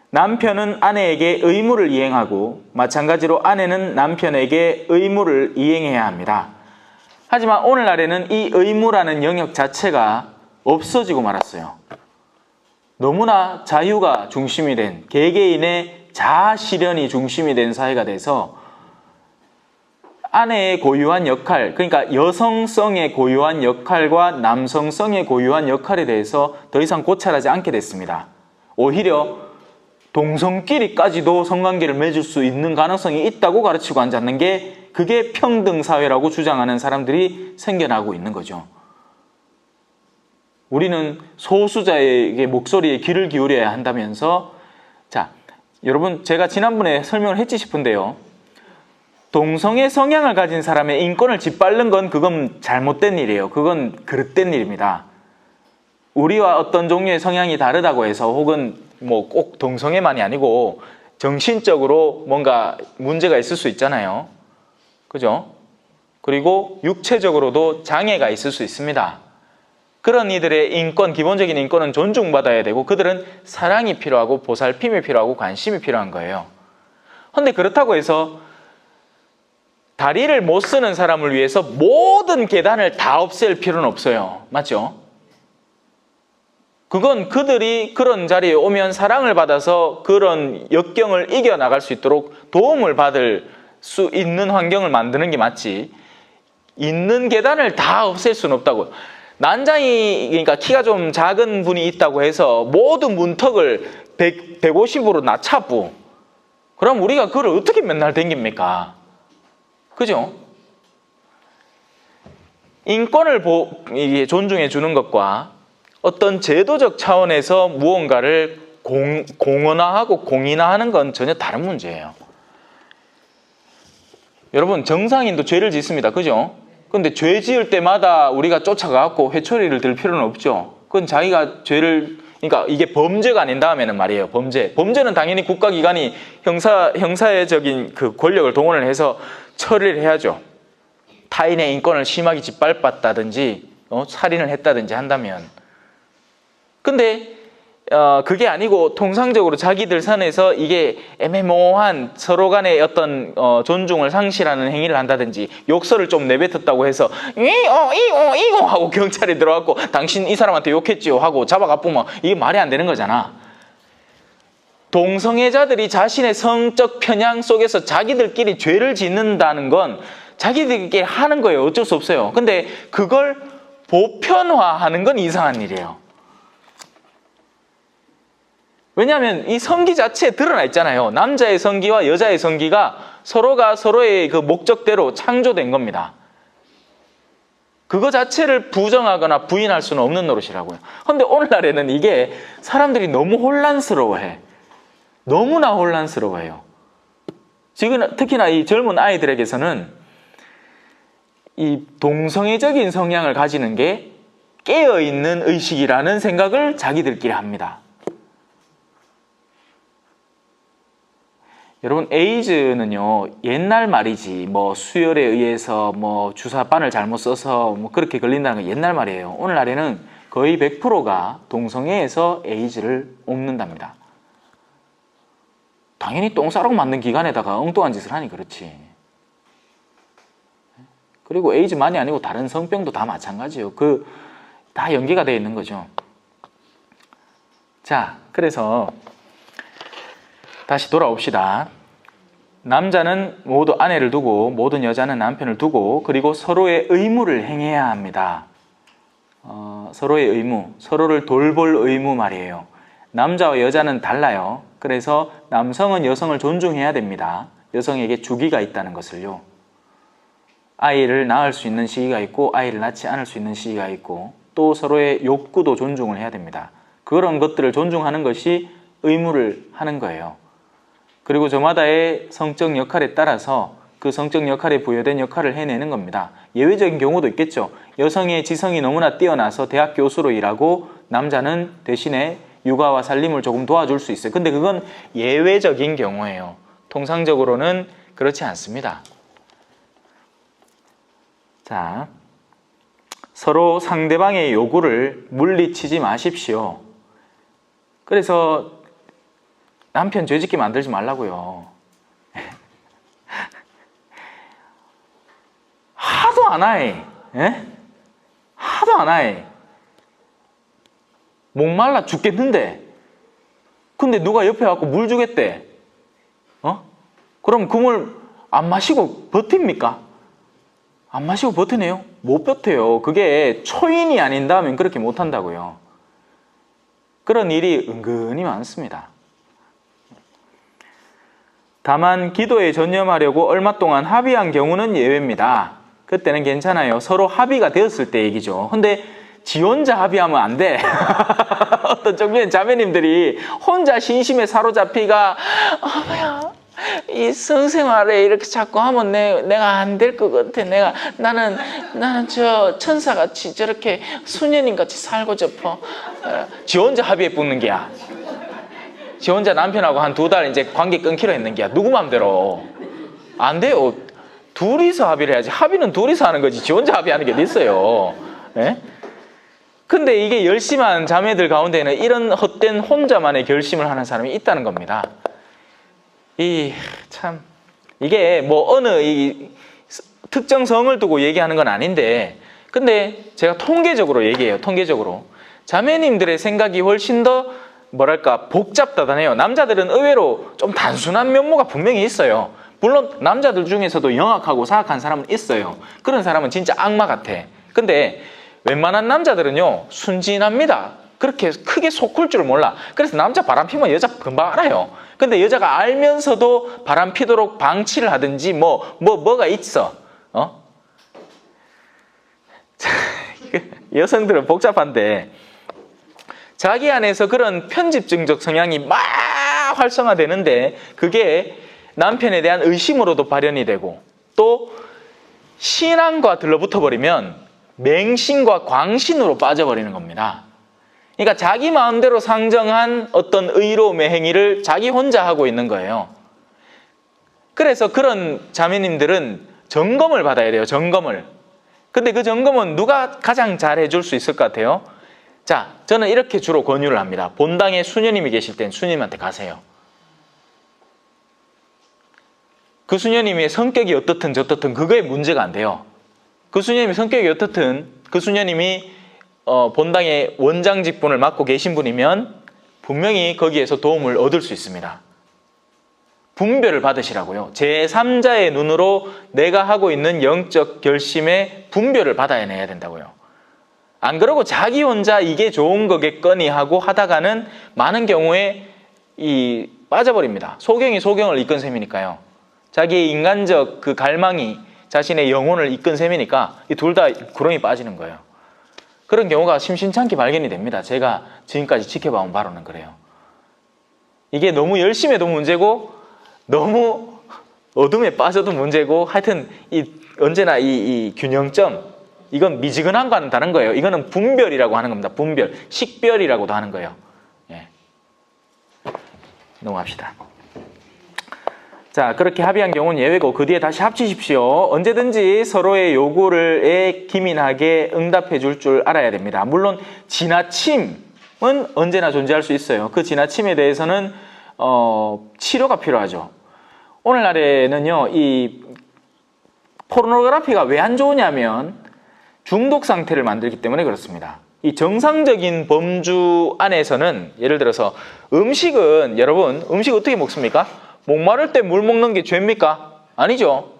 남편은 아내에게 의무를 이행하고 마찬가지로 아내는 남편에게 의무를 이행해야 합니다. 하지만 오늘날에는 이 의무라는 영역 자체가 없어지고 말았어요. 너무나 자유가 중심이 된, 개개인의 자아 실현이 중심이 된 사회가 돼서 아내의 고유한 역할, 그러니까 여성성의 고유한 역할과 남성성의 고유한 역할에 대해서 더 이상 고찰하지 않게 됐습니다. 오히려 동성끼리까지도 성관계를 맺을 수 있는 가능성이 있다고 가르치고 앉았는 게 그게 평등사회라고 주장하는 사람들이 생겨나고 있는 거죠. 우리는 소수자에게 목소리에 귀를 기울여야 한다면서 자, 여러분 제가 지난번에 설명을 했지 싶은데요. 동성애 성향을 가진 사람의 인권을 짓밟는 건 그건 잘못된 일이에요. 그건 그릇된 일입니다. 우리와 어떤 종류의 성향이 다르다고 해서 혹은 뭐 꼭 동성애만이 아니고 정신적으로 뭔가 문제가 있을 수 있잖아요. 그죠? 그리고 육체적으로도 장애가 있을 수 있습니다. 그런 이들의 인권, 기본적인 인권은 존중받아야 되고 그들은 사랑이 필요하고 보살핌이 필요하고 관심이 필요한 거예요. 그런데 그렇다고 해서 다리를 못 쓰는 사람을 위해서 모든 계단을 다 없앨 필요는 없어요. 맞죠? 그건 그들이 그런 자리에 오면 사랑을 받아서 그런 역경을 이겨나갈 수 있도록 도움을 받을 수 있는 환경을 만드는 게 맞지, 있는 계단을 다 없앨 수는 없다고요. 난장이, 그러니까 키가 좀 작은 분이 있다고 해서 모든 문턱을 150으로 낮춰부. 그럼 우리가 그걸 어떻게 맨날 댕깁니까? 그죠? 인권을 존중해 주는 것과 어떤 제도적 차원에서 무언가를 공언화하고 공인화하는 건 전혀 다른 문제예요. 여러분, 정상인도 죄를 짓습니다. 그죠? 근데 죄 지을 때마다 우리가 쫓아가고 회초리를 들 필요는 없죠. 그건 자기가 죄를, 그러니까 이게 범죄가 아닌 다음에는 말이에요. 범죄는 당연히 국가기관이 형사적인 그 권력을 동원을 해서 처리를 해야죠. 타인의 인권을 심하게 짓밟았다든지 살인을 했다든지 한다면. 근데 그게 아니고 통상적으로 자기들 선에서 이게 애매모호한 서로 간의 어떤 존중을 상실하는 행위를 한다든지 욕설을 좀 내뱉었다고 해서 이거 하고 경찰이 들어왔고 당신 이 사람한테 욕했지요 하고 잡아가 보면 이게 말이 안 되는 거잖아. 동성애자들이 자신의 성적 편향 속에서 자기들끼리 죄를 짓는다는 건 자기들끼리 하는 거예요. 어쩔 수 없어요. 근데 그걸 보편화하는 건 이상한 일이에요. 왜냐하면 이 성기 자체에 드러나 있잖아요. 남자의 성기와 여자의 성기가 서로가 서로의 그 목적대로 창조된 겁니다. 그거 자체를 부정하거나 부인할 수는 없는 노릇이라고요. 그런데 오늘날에는 이게 사람들이 너무 혼란스러워해. 너무나 혼란스러워해요. 지금 특히나 이 젊은 아이들에게서는 이 동성애적인 성향을 가지는 게 깨어있는 의식이라는 생각을 자기들끼리 합니다. 여러분, 에이즈는요, 옛날 말이지, 뭐, 수혈에 의해서, 뭐, 주사바늘 잘못 써서, 뭐, 그렇게 걸린다는 건 옛날 말이에요. 오늘날에는 거의 100%가 동성애에서 에이즈를 옮는답니다. 당연히 똥 싸라고 만든 기관에다가 엉뚱한 짓을 하니 그렇지. 그리고 에이즈만이 아니고 다른 성병도 다 마찬가지예요. 다 연계가 되어 있는 거죠. 자, 그래서, 다시 돌아옵시다. 남자는 모두 아내를 두고 모든 여자는 남편을 두고 그리고 서로의 의무를 행해야 합니다. 서로의 의무, 서로를 돌볼 의무 말이에요. 남자와 여자는 달라요. 그래서 남성은 여성을 존중해야 됩니다. 여성에게 주기가 있다는 것을요. 아이를 낳을 수 있는 시기가 있고 아이를 낳지 않을 수 있는 시기가 있고 또 서로의 욕구도 존중을 해야 됩니다. 그런 것들을 존중하는 것이 의무를 하는 거예요. 그리고 저마다의 성적 역할에 따라서 그 성적 역할에 부여된 역할을 해내는 겁니다. 예외적인 경우도 있겠죠. 여성의 지성이 너무나 뛰어나서 대학 교수로 일하고 남자는 대신에 육아와 살림을 조금 도와줄 수 있어요. 근데 그건 예외적인 경우예요. 통상적으로는 그렇지 않습니다. 자, 서로 상대방의 요구를 물리치지 마십시오. 그래서 남편 죄짓게 만들지 말라고요. 하도 안 해. 예? 하도 안 해. 목말라 죽겠는데. 근데 누가 옆에 와서 물 주겠대. 그럼 그 물 안 마시고 버팁니까? 안 마시고 버티네요? 못 버텨요. 그게 초인이 아닌다면 그렇게 못 한다고요. 그런 일이 은근히 많습니다. 다만 기도에 전념하려고 얼마 동안 합의한 경우는 예외입니다. 그때는 괜찮아요. 서로 합의가 되었을 때 얘기죠. 근데 지 혼자 합의하면 안 돼. 어떤 종교인 자매님들이 혼자 신심에 사로잡히가 어머야 이 성생활에 이렇게 자꾸 하면 내가 안 될 것 같아. 나는 저 천사같이 저렇게 수녀님같이 살고 싶어. 지 혼자 합의에 붙는 게야. 지 혼자 남편하고 한 2달 이제 관계 끊기로 했는 게야. 누구 맘대로. 안 돼요. 둘이서 합의를 해야지. 합의는 둘이서 하는 거지. 지 혼자 합의하는 게 어디 있어요. 예? 근데 이게 열심한 자매들 가운데는 이런 헛된 혼자만의 결심을 하는 사람이 있다는 겁니다. 이게 뭐 어느 특정 성을 두고 얘기하는 건 아닌데, 근데 제가 통계적으로 얘기해요. 통계적으로. 자매님들의 생각이 훨씬 더 뭐랄까 복잡다단해요. 남자들은 의외로 좀 단순한 면모가 분명히 있어요. 물론 남자들 중에서도 영악하고 사악한 사람은 있어요. 그런 사람은 진짜 악마 같아. 근데 웬만한 남자들은요 순진합니다. 그렇게 크게 속을 줄 몰라. 그래서 남자 바람 피면 여자 금방 알아요. 근데 여자가 알면서도 바람 피도록 방치를 하든지 뭐가 있어. 여성들은 복잡한데 자기 안에서 그런 편집증적 성향이 막 활성화되는데 그게 남편에 대한 의심으로도 발현이 되고 또 신앙과 들러붙어 버리면 맹신과 광신으로 빠져버리는 겁니다. 그러니까 자기 마음대로 상정한 어떤 의로움의 행위를 자기 혼자 하고 있는 거예요. 그래서 그런 자매님들은 점검을 받아야 돼요. 점검을. 근데 그 점검은 누가 가장 잘 해줄 수 있을 것 같아요? 자, 저는 이렇게 주로 권유를 합니다. 본당에 수녀님이 계실 땐 수녀님한테 가세요. 그 수녀님의 성격이 어떻든 저떻든 그거에 문제가 안 돼요. 그 수녀님의 성격이 어떻든 그 수녀님이 본당의 원장 직분을 맡고 계신 분이면 분명히 거기에서 도움을 얻을 수 있습니다. 분별을 받으시라고요. 제3자의 눈으로 내가 하고 있는 영적 결심의 분별을 받아내야 된다고요. 안 그러고 자기 혼자 이게 좋은 거겠거니 하고 하다가는 많은 경우에 빠져버립니다. 소경이 소경을 이끈 셈이니까요. 자기의 인간적 그 갈망이 자신의 영혼을 이끈 셈이니까 이 둘 다 구렁이 빠지는 거예요. 그런 경우가 심심찮게 발견이 됩니다. 제가 지금까지 지켜봐온 바로는 그래요. 이게 너무 열심히 해도 문제고 너무 어둠에 빠져도 문제고 하여튼 언제나 이 균형점 이건 미지근함과는 다른 거예요. 이거는 분별이라고 하는 겁니다. 분별, 식별이라고도 하는 거예요. 예. 넘어갑시다. 자, 그렇게 합의한 경우는 예외고 그 뒤에 다시 합치십시오. 언제든지 서로의 요구를 기민하게 응답해 줄 줄 알아야 됩니다. 물론 지나침은 언제나 존재할 수 있어요. 그 지나침에 대해서는 치료가 필요하죠. 오늘날에는요, 이 포르노그래피가 왜 안 좋으냐면 중독 상태를 만들기 때문에 그렇습니다. 이 정상적인 범주 안에서는 예를 들어서 음식은 여러분 음식 어떻게 먹습니까? 목마를 때 물 먹는 게 죄입니까? 아니죠.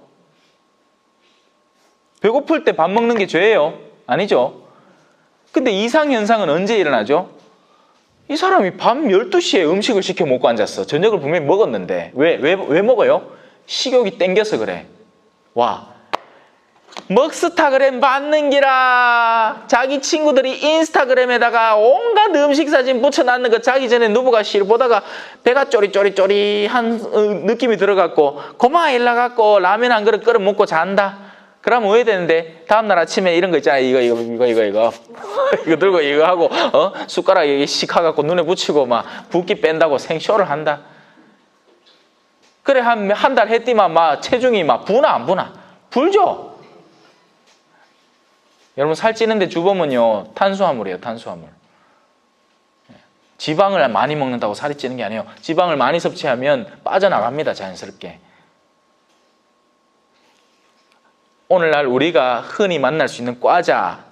배고플 때 밥 먹는 게 죄예요? 아니죠. 근데 이상현상은 언제 일어나죠? 이 사람이 밤 12시에 음식을 시켜 먹고 앉았어. 저녁을 분명히 먹었는데 왜 먹어요? 식욕이 땡겨서 그래. 와, 먹스타그램 받는기라. 자기 친구들이 인스타그램에다가 온갖 음식 사진 붙여놨는 거 자기 전에 누부가시를 보다가 배가 쪼리쪼리쪼리한 느낌이 들어갖고 고마 일나갖고 라면 한 그릇 끓여 먹고 잔다. 그러면 왜 되는데 다음날 아침에 이런 거 있잖아요. 이거 이거 들고 이거 하고 숟가락 이렇게 씩하갖고 눈에 붙이고 막 붓기 뺀다고 생쇼를 한다. 그래 한 달 했디만 막 체중이 막 부나 안 부나? 불죠. 여러분 살찌는데 주범은요 탄수화물이에요. 탄수화물. 지방을 많이 먹는다고 살이 찌는 게 아니에요. 지방을 많이 섭취하면 빠져나갑니다. 자연스럽게. 오늘날 우리가 흔히 만날 수 있는 과자,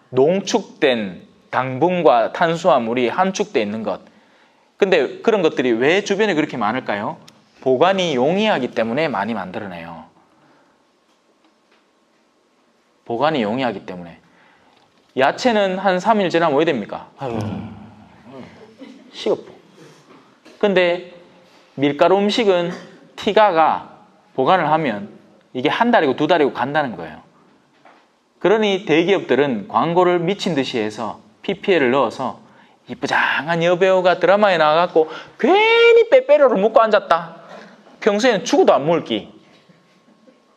농축된 당분과 탄수화물이 함축되어 있는 것. 근데 그런 것들이 왜 주변에 그렇게 많을까요? 보관이 용이하기 때문에 많이 만들어내요. 보관이 용이하기 때문에. 야채는 한 3일 지나면 왜 됩니까? 식어버. 근데 밀가루 음식은 티가가 보관을 하면 이게 한 달이고 두 달이고 간다는 거예요. 그러니 대기업들은 광고를 미친 듯이 해서 PPL을 넣어서 이쁘장한 여배우가 드라마에 나와갖고 괜히 빼빼로를 묶고 앉았다. 평소에는 죽어도 안 물기.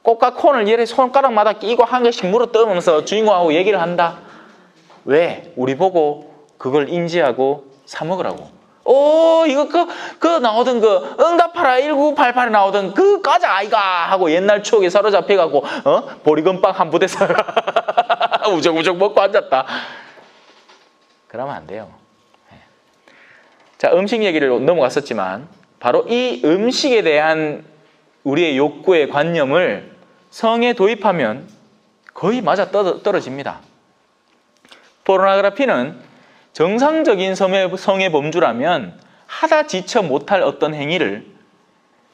꽃과 콘을 얘네 손가락마다 끼고 한 개씩 물어 떠면서 주인공하고 얘기를 한다. 왜? 우리 보고 그걸 인지하고 사 먹으라고. 이거 그 나오던 그 응답하라 1988에 나오던 그 과자 아이가 하고 옛날 추억에 사로잡혀갖고 보리건빵 한 부대서 우적우적 먹고 앉았다. 그러면 안 돼요. 자, 음식 얘기를 넘어갔었지만 바로 이 음식에 대한 우리의 욕구의 관념을 성에 도입하면 거의 맞아 떨어집니다. 포르노그래피는 정상적인 성의 범주라면 하다 지쳐 못할 어떤 행위를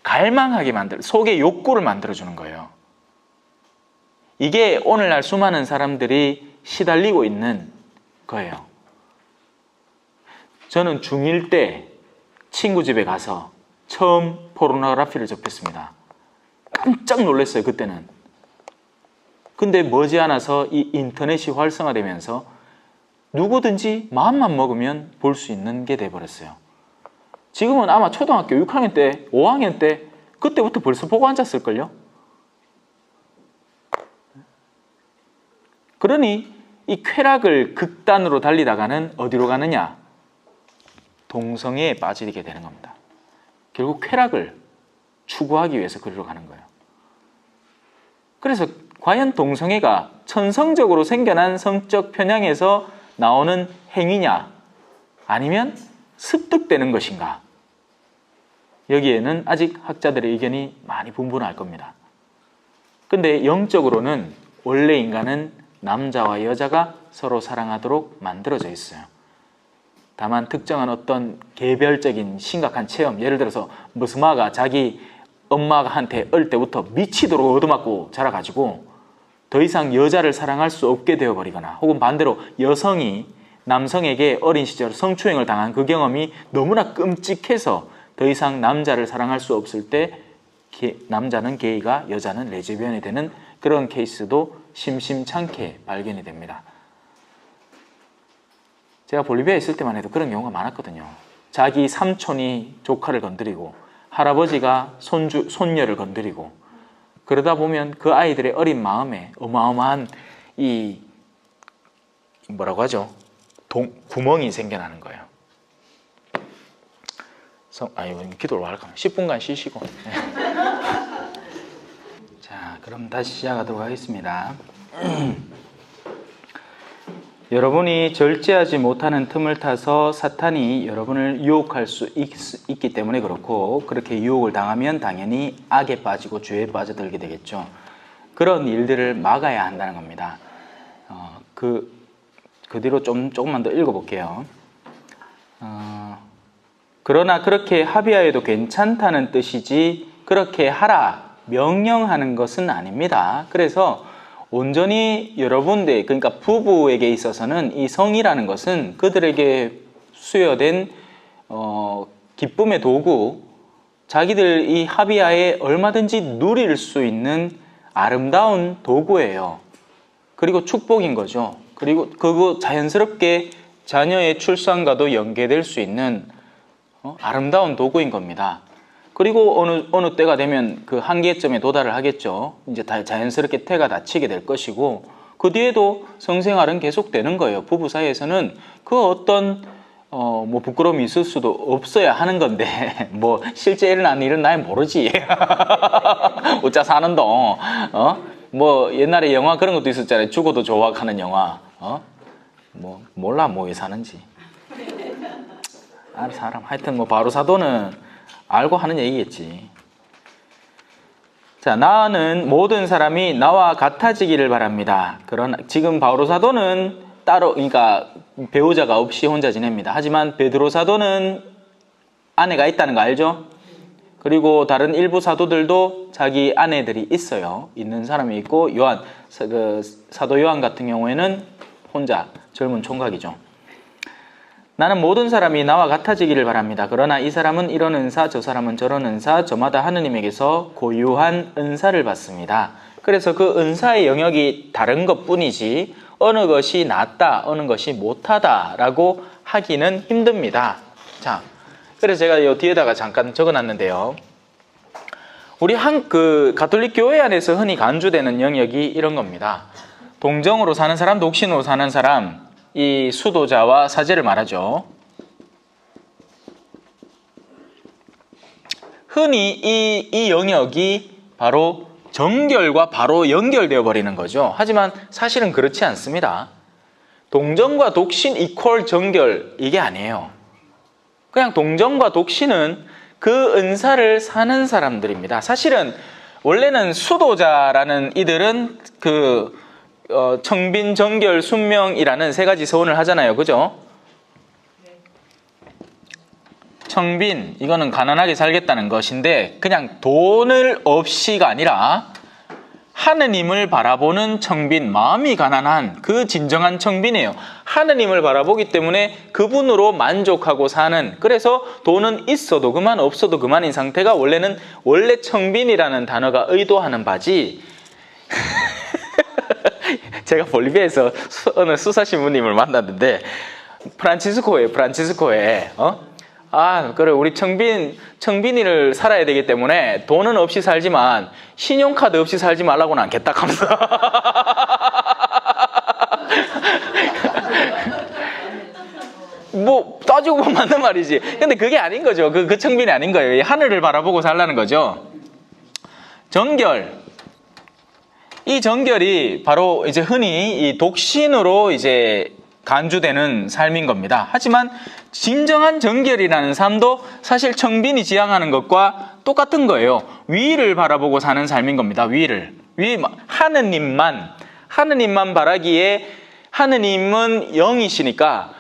갈망하게 속의 욕구를 만들어주는 거예요. 이게 오늘날 수많은 사람들이 시달리고 있는 거예요. 저는 중1 때 친구 집에 가서 처음 포르노그래피를 접했습니다. 깜짝 놀랐어요, 그때는. 근데 머지않아서 이 인터넷이 활성화되면서 누구든지 마음만 먹으면 볼 수 있는 게 돼버렸어요. 지금은 아마 초등학교 6학년 때, 5학년 때 그때부터 벌써 보고 앉았을걸요? 그러니 이 쾌락을 극단으로 달리다가는 어디로 가느냐? 동성애에 빠지게 되는 겁니다. 결국 쾌락을 추구하기 위해서 그리로 가는 거예요. 그래서 과연 동성애가 천성적으로 생겨난 성적 편향에서 나오는 행위냐 아니면 습득되는 것인가? 여기에는 아직 학자들의 의견이 많이 분분할 겁니다. 근데 영적으로는 원래 인간은 남자와 여자가 서로 사랑하도록 만들어져 있어요. 다만 특정한 어떤 개별적인 심각한 체험, 예를 들어서 머스마가 자기 엄마한테 어릴 때부터 미치도록 얻어맞고 자라가지고 더 이상 여자를 사랑할 수 없게 되어버리거나, 혹은 반대로 여성이 남성에게 어린 시절 성추행을 당한 그 경험이 너무나 끔찍해서 더 이상 남자를 사랑할 수 없을 때 남자는 게이가, 여자는 레즈비언이 되는 그런 케이스도 심심찮게 발견이 됩니다. 제가 볼리비아에 있을 때만 해도 그런 경우가 많았거든요. 자기 삼촌이 조카를 건드리고 할아버지가 손녀를 건드리고, 그러다 보면 그 아이들의 어린 마음에 어마어마한 이 뭐라고 하죠? 구멍이 생겨나는 거예요. 기도를 할까요? 10분간 쉬시고. 네. 자, 그럼 다시 시작하도록 하겠습니다. 여러분이 절제하지 못하는 틈을 타서 사탄이 여러분을 유혹할 수 있기 때문에 그렇고, 그렇게 유혹을 당하면 당연히 악에 빠지고 죄에 빠져들게 되겠죠. 그런 일들을 막아야 한다는 겁니다. 그 뒤로 조금만 더 읽어볼게요. 그러나 그렇게 합의하여도 괜찮다는 뜻이지 그렇게 하라 명령하는 것은 아닙니다. 그래서 온전히 여러분들, 그러니까 부부에게 있어서는 이 성이라는 것은 그들에게 수여된 기쁨의 도구, 자기들 이 합의하에 얼마든지 누릴 수 있는 아름다운 도구예요. 그리고 축복인 거죠. 그리고 그거 자연스럽게 자녀의 출산과도 연계될 수 있는 아름다운 도구인 겁니다. 그리고 어느 때가 되면 그 한계점에 도달을 하겠죠. 이제 자연스럽게 태가 닫히게 될 것이고, 그 뒤에도 성생활은 계속되는 거예요. 부부 사이에서는 그 어떤 뭐 부끄러움이 있을 수도 없어야 하는 건데, 뭐 실제 일어나는 일은 날 모르지. 어짜 사는 동. 뭐 옛날에 영화 그런 것도 있었잖아요. 죽어도 좋아하는 영화. 뭐 몰라 뭐 왜 사는지. 사람 하여튼 뭐 바로 사도는 알고 하는 얘기겠지. 자, 나는 모든 사람이 나와 같아지기를 바랍니다. 그러나 지금 바로 사도는 따로, 그러니까 배우자가 없이 혼자 지냅니다. 하지만 베드로 사도는 아내가 있다는 거 알죠? 그리고 다른 일부 사도들도 자기 아내들이 있어요. 있는 사람이 있고, 사도 요한 같은 경우에는 혼자 젊은 총각이죠. 나는 모든 사람이 나와 같아지기를 바랍니다. 그러나 이 사람은 이런 은사, 저 사람은 저런 은사, 저마다 하느님에게서 고유한 은사를 받습니다. 그래서 그 은사의 영역이 다른 것뿐이지 어느 것이 낫다, 어느 것이 못하다라고 하기는 힘듭니다. 자, 그래서 제가 이 뒤에다가 잠깐 적어놨는데요. 우리 가톨릭 교회 안에서 흔히 간주되는 영역이 이런 겁니다. 동정으로 사는 사람, 독신으로 사는 사람, 이 수도자와 사제를 말하죠. 흔히 이 영역이 바로 정결과 바로 연결되어 버리는 거죠. 하지만 사실은 그렇지 않습니다. 동정과 독신 이퀄 정결, 이게 아니에요. 그냥 동정과 독신은 그 은사를 사는 사람들입니다. 사실은 원래는 수도자라는 이들은 청빈, 정결, 순명이라는 세 가지 서원을 하잖아요. 그죠? 청빈, 이거는 가난하게 살겠다는 것인데, 그냥 돈을 없이가 아니라 하느님을 바라보는 청빈, 마음이 가난한 그 진정한 청빈이에요. 하느님을 바라보기 때문에 그분으로 만족하고 사는, 그래서 돈은 있어도 그만 없어도 그만인 상태가 원래 청빈이라는 단어가 의도하는 바지. 제가 볼리비아에서 어느 수사신부님을 만났는데, 프란치스코에 그래, 우리 청빈이를 살아야 되기 때문에 돈은 없이 살지만 신용카드 없이 살지 말라고는 않겠다 하면서. 뭐 따지고 보면 맞는 말이지. 근데 그게 아닌 거죠. 그 청빈이 아닌 거예요. 하늘을 바라보고 살라는 거죠. 정결. 이 정결이 바로 이제 흔히 이 독신으로 이제 간주되는 삶인 겁니다. 하지만 진정한 정결이라는 삶도 사실 청빈이 지향하는 것과 똑같은 거예요. 위를 바라보고 사는 삶인 겁니다. 위를. 하느님만 바라기에 하느님은 영이시니까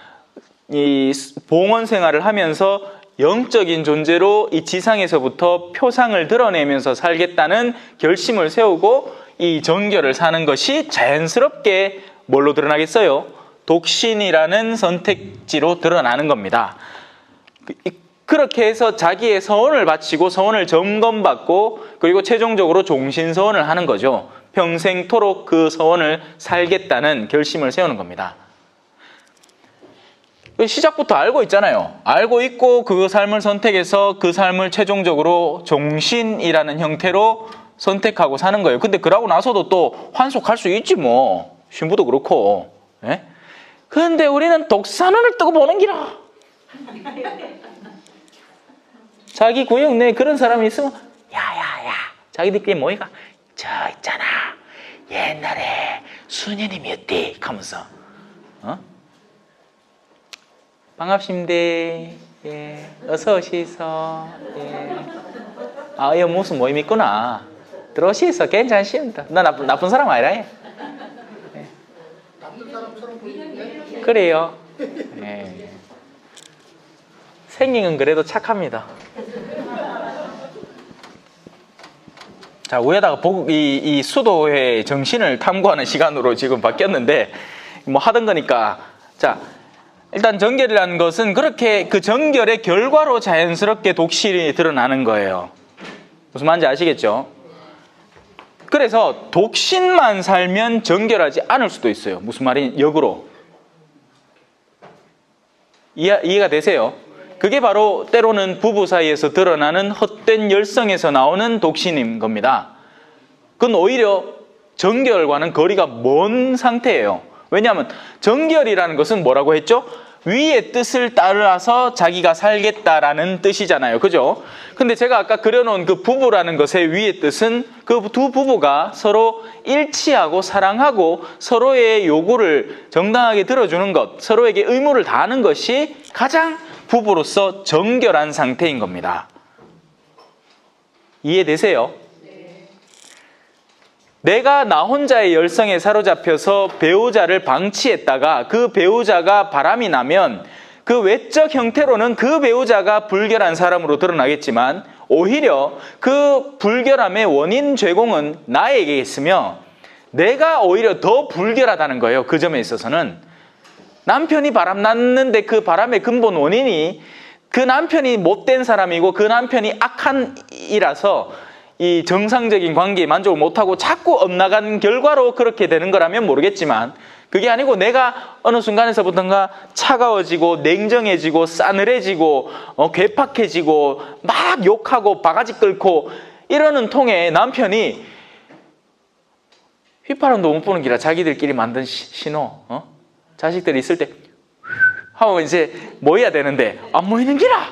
이 봉헌 생활을 하면서 영적인 존재로 이 지상에서부터 표상을 드러내면서 살겠다는 결심을 세우고 이 정결을 사는 것이 자연스럽게 뭘로 드러나겠어요? 독신이라는 선택지로 드러나는 겁니다. 그렇게 해서 자기의 서원을 바치고 서원을 점검받고 그리고 최종적으로 종신서원을 하는 거죠. 평생토록 그 서원을 살겠다는 결심을 세우는 겁니다. 시작부터 알고 있잖아요. 알고 있고 그 삶을 선택해서 그 삶을 최종적으로 종신이라는 형태로 선택하고 사는 거예요. 근데 그러고 나서도 또 환속할 수 있지 뭐. 신부도 그렇고. 예? 근데 우리는 독사눈을 뜨고 보는 기라. 자기 구역 내에 그런 사람이 있으면 야야야 자기들끼리 모이가 저 있잖아 옛날에 수녀님이었대 하면서 반갑습니다. 예, 어서 오시소. 예. 아, 여기 무슨 모임 있구나. 들어오시소. 괜찮습니다. 나 나쁜 사람 아니라. 예. 그래요. 예. 생긴 그래도 착합니다. 자, 위에다가 이 수도의 정신을 탐구하는 시간으로 지금 바뀌었는데 뭐 하던 거니까 자. 일단 정결이라는 것은 그렇게 그 정결의 결과로 자연스럽게 독실이 드러나는 거예요. 무슨 말인지 아시겠죠? 그래서 독신만 살면 정결하지 않을 수도 있어요. 무슨 말이 역으로. 이해가 되세요? 그게 바로 때로는 부부 사이에서 드러나는 헛된 열성에서 나오는 독신인 겁니다. 그건 오히려 정결과는 거리가 먼 상태예요. 왜냐하면 정결이라는 것은 뭐라고 했죠? 위의 뜻을 따라서 자기가 살겠다라는 뜻이잖아요. 그죠? 근데 제가 아까 그려놓은 그 부부라는 것의 위의 뜻은 그 두 부부가 서로 일치하고 사랑하고 서로의 요구를 정당하게 들어주는 것, 서로에게 의무를 다하는 것이 가장 부부로서 정결한 상태인 겁니다. 이해되세요? 내가 나 혼자의 열성에 사로잡혀서 배우자를 방치했다가 그 배우자가 바람이 나면 그 외적 형태로는 그 배우자가 불결한 사람으로 드러나겠지만 오히려 그 불결함의 원인 제공은 나에게 있으며 내가 오히려 더 불결하다는 거예요. 그 점에 있어서는 남편이 바람 났는데 그 바람의 근본 원인이 그 남편이 못된 사람이고 그 남편이 악한 이라서 이 정상적인 관계에 만족을 못하고 자꾸 엇나간 결과로 그렇게 되는 거라면 모르겠지만 그게 아니고 내가 어느 순간에서부터가 차가워지고 냉정해지고 싸늘해지고 괴팍해지고 막 욕하고 바가지 끓고 이러는 통에 남편이 휘파람도 못 부는 기라 자기들끼리 만든 신호 자식들이 있을 때 하고 이제 모여야 되는데 안 모이는 기라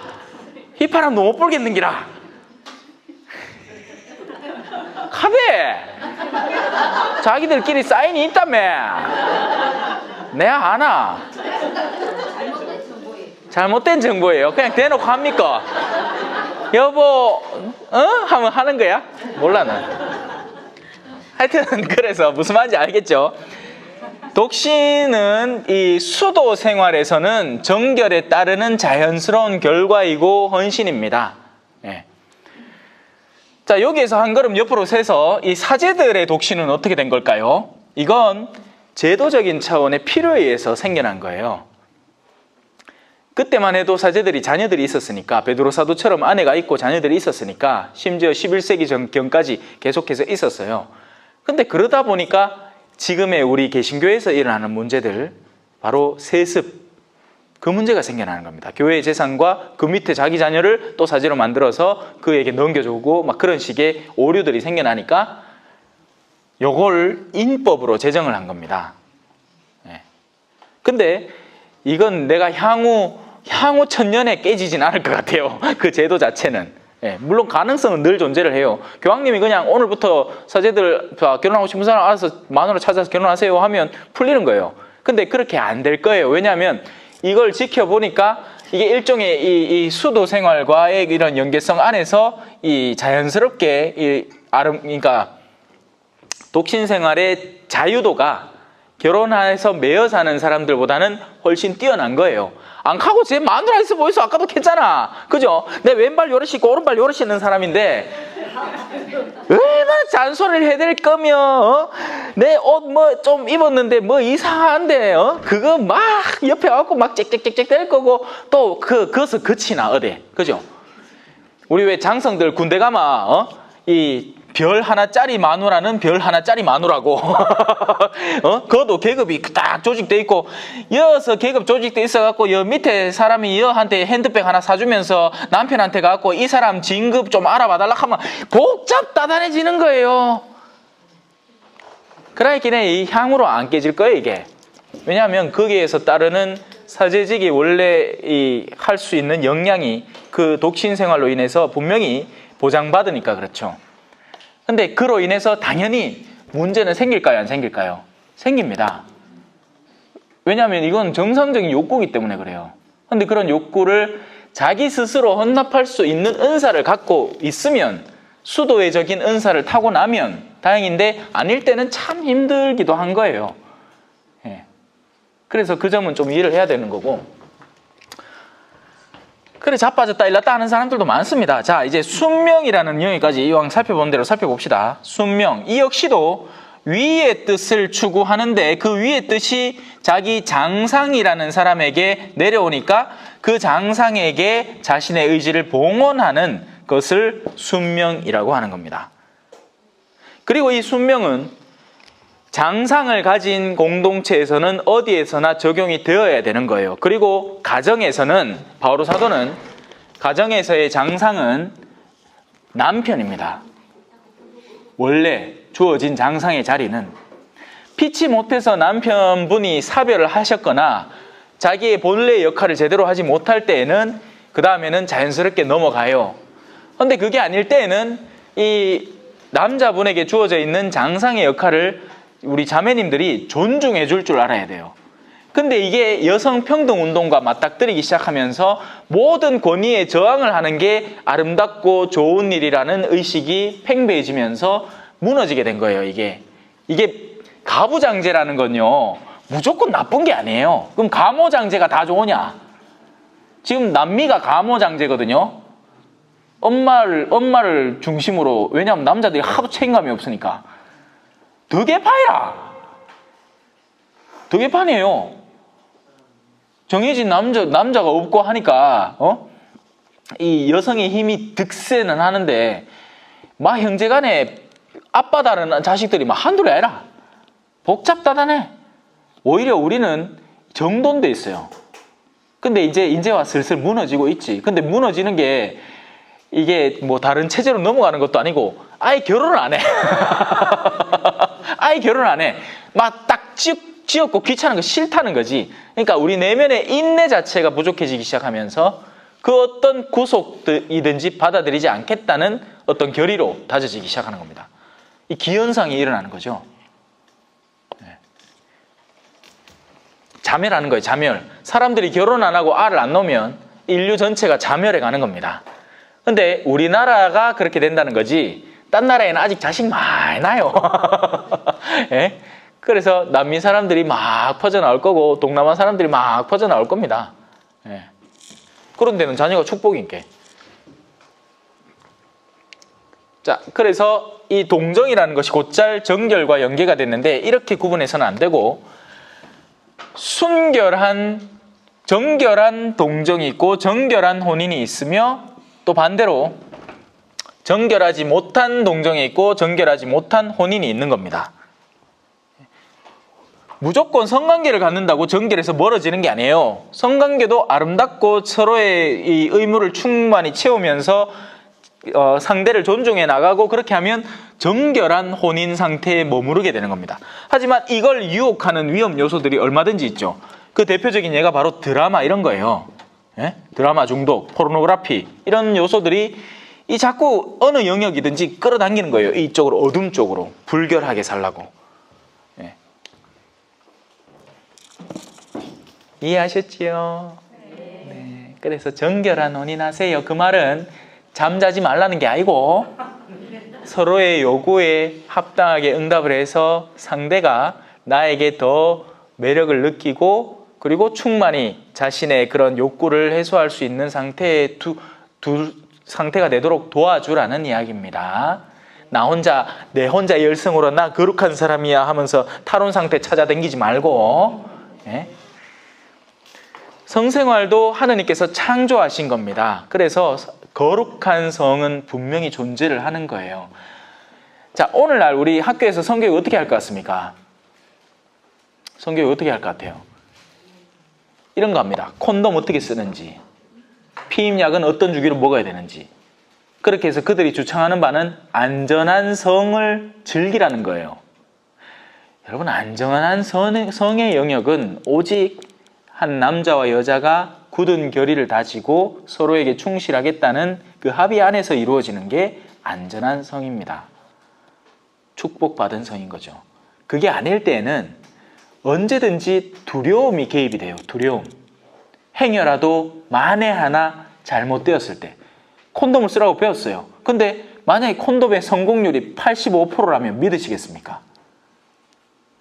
휘파람도 못 불겠는 기라 카베 자기들끼리 사인이 있다며 내가 아나 잘못된 정보예요. 그냥 대놓고 합니까? 여보 하면 하는 거야? 몰라 난 하여튼 그래서 무슨 말인지 알겠죠? 독신은 이 수도 생활에서는 정결에 따르는 자연스러운 결과이고 헌신입니다. 예. 자, 여기에서 한 걸음 옆으로 세서 이 사제들의 독신은 어떻게 된 걸까요? 이건 제도적인 차원의 필요에 의해서 생겨난 거예요. 그때만 해도 사제들이 자녀들이 있었으니까 베드로 사도처럼 아내가 있고 자녀들이 있었으니까 심지어 11세기 전경까지 계속해서 있었어요. 근데 그러다 보니까 지금의 우리 개신교에서 일어나는 문제들 바로 세습 그 문제가 생겨나는 겁니다. 교회의 재산과 그 밑에 자기 자녀를 또 사제로 만들어서 그에게 넘겨주고 막 그런 식의 오류들이 생겨나니까 요걸 인법으로 제정을 한 겁니다. 예. 근데 이건 내가 향후 천년에 깨지진 않을 것 같아요. 그 제도 자체는. 예. 물론 가능성은 늘 존재를 해요. 교황님이 그냥 오늘부터 사제들 결혼하고 싶은 사람 알아서 마누라 찾아서 결혼하세요 하면 풀리는 거예요. 근데 그렇게 안 될 거예요. 왜냐하면 이걸 지켜보니까 이게 일종의 이 수도 생활과의 이런 연계성 안에서 이 자연스럽게 그러니까 독신 생활의 자유도가 결혼해서 매여 사는 사람들보다는 훨씬 뛰어난 거예요. 안 가고 제 마누라 있어 보이소. 아까도 했잖아. 그죠? 내 왼발 요릇이 있고 오른발 요릇이 있는 사람인데 얼마나 잔소리를 해댈 거면 내 옷 뭐 좀 입었는데 뭐 이상한데 그거 막 옆에 와갖고 막 짹짹짹짹 될 거고 또 그것을 그치나 어디 그죠? 우리 왜 장성들 군대 가마 이 별 하나짜리 마누라는 별 하나짜리 마누라고 그것도 계급이 딱 조직돼 있고 여서 계급 조직돼 있어갖고 여 밑에 사람이 여한테 핸드백 하나 사주면서 남편한테 가갖고 이 사람 진급 좀 알아봐달라 하면 복잡다단해지는 거예요. 그러니까 이 향으로 안 깨질 거예요 이게. 왜냐하면 거기에서 따르는 사제직이 원래 할 수 있는 역량이 그 독신 생활로 인해서 분명히 보장받으니까 그렇죠. 근데 그로 인해서 당연히 문제는 생길까요? 안 생길까요? 생깁니다. 왜냐하면 이건 정상적인 욕구이기 때문에 그래요. 근데 그런 욕구를 자기 스스로 헌납할 수 있는 은사를 갖고 있으면 수도회적인 은사를 타고 나면 다행인데 아닐 때는 참 힘들기도 한 거예요. 예. 그래서 그 점은 좀 이해를 해야 되는 거고 그래 자빠졌다 일났다 하는 사람들도 많습니다. 자 이제 순명이라는 영역까지 이왕 살펴본 대로 살펴봅시다. 순명 이 역시도 위의 뜻을 추구하는데 그 위의 뜻이 자기 장상이라는 사람에게 내려오니까 그 장상에게 자신의 의지를 봉헌하는 것을 순명이라고 하는 겁니다. 그리고 이 순명은 장상을 가진 공동체에서는 어디에서나 적용이 되어야 되는 거예요. 그리고 가정에서는 바오로 사도는 가정에서의 장상은 남편입니다. 원래 주어진 장상의 자리는 피치 못해서 남편분이 사별을 하셨거나 자기의 본래의 역할을 제대로 하지 못할 때에는 그 다음에는 자연스럽게 넘어가요. 그런데 그게 아닐 때에는 이 남자분에게 주어져 있는 장상의 역할을 우리 자매님들이 존중해 줄 줄 알아야 돼요. 근데 이게 여성평등운동과 맞닥뜨리기 시작하면서 모든 권위에 저항을 하는 게 아름답고 좋은 일이라는 의식이 팽배해지면서 무너지게 된 거예요. 이게 가부장제라는 건요 무조건 나쁜 게 아니에요. 그럼 가모장제가 다 좋으냐? 지금 남미가 가모장제거든요. 엄마를 중심으로. 왜냐하면 남자들이 하도 책임감이 없으니까. 덕계파이라. 덕계판이에요. 정해진 남자가 없고 하니까 이 여성의 힘이 득세는 하는데 막 형제간에 아빠 다른 자식들이 막 한둘이 아니라 복잡다단해. 오히려 우리는 정돈돼 있어요. 근데 이제와 슬슬 무너지고 있지. 근데 무너지는 게 이게 뭐 다른 체제로 넘어가는 것도 아니고 아예 결혼을 안 해. 아예 결혼 안 해. 막 딱 지었고 귀찮은 거 싫다는 거지. 그러니까 우리 내면의 인내 자체가 부족해지기 시작하면서 그 어떤 구속이든지 받아들이지 않겠다는 어떤 결의로 다져지기 시작하는 겁니다. 이 기현상이 일어나는 거죠. 네. 자멸하는 거예요. 자멸. 사람들이 결혼 안 하고 알을 안 놓으면 인류 전체가 자멸해 가는 겁니다. 근데 우리나라가 그렇게 된다는 거지 딴 나라에는 아직 자식 많이 나요. 예? 그래서 남미 사람들이 막 퍼져나올 거고 동남아 사람들이 막 퍼져나올 겁니다. 예. 그런 데는 자녀가 축복인 게. 자, 그래서 이 동정이라는 것이 곧잘 정결과 연계가 됐는데 이렇게 구분해서는 안 되고 정결한 동정이 있고 정결한 혼인이 있으며 또 반대로 정결하지 못한 동정이 있고 정결하지 못한 혼인이 있는 겁니다. 무조건 성관계를 갖는다고 정결해서 멀어지는 게 아니에요. 성관계도 아름답고 서로의 이 의무를 충만히 채우면서 상대를 존중해 나가고 그렇게 하면 정결한 혼인 상태에 머무르게 되는 겁니다. 하지만 이걸 유혹하는 위험 요소들이 얼마든지 있죠. 그 대표적인 예가 바로 드라마 이런 거예요. 예? 드라마 중독, 포르노그래피 이런 요소들이 이 자꾸 어느 영역이든지 끌어당기는 거예요. 이쪽으로 어둠 쪽으로 불결하게 살라고. 예. 이해하셨지요? 네. 그래서 정결한 혼인하세요. 그 말은 잠자지 말라는 게 아니고 서로의 요구에 합당하게 응답을 해서 상대가 나에게 더 매력을 느끼고 그리고 충만히 자신의 그런 욕구를 해소할 수 있는 상태에 상태가 되도록 도와주라는 이야기입니다. 내 혼자 열성으로 나 거룩한 사람이야 하면서 탈원 상태 찾아다니지 말고. 예? 성생활도 하느님께서 창조하신 겁니다. 그래서 거룩한 성은 분명히 존재를 하는 거예요. 자, 오늘날 우리 학교에서 성교육 어떻게 할 것 같습니까? 성교육 어떻게 할 것 같아요? 이런 거 합니다. 콘돔 어떻게 쓰는지, 피임약은 어떤 주기로 먹어야 되는지. 그렇게 해서 그들이 주창하는 바는 안전한 성을 즐기라는 거예요. 여러분, 안전한 성의 영역은 오직 한 남자와 여자가 굳은 결의를 다지고 서로에게 충실하겠다는 그 합의 안에서 이루어지는 게 안전한 성입니다. 축복받은 성인 거죠. 그게 아닐 때에는 언제든지 두려움이 개입이 돼요. 두려움. 행여라도 만에 하나 잘못되었을 때 콘돔을 쓰라고 배웠어요. 근데 만약에 콘돔의 성공률이 85%라면 믿으시겠습니까?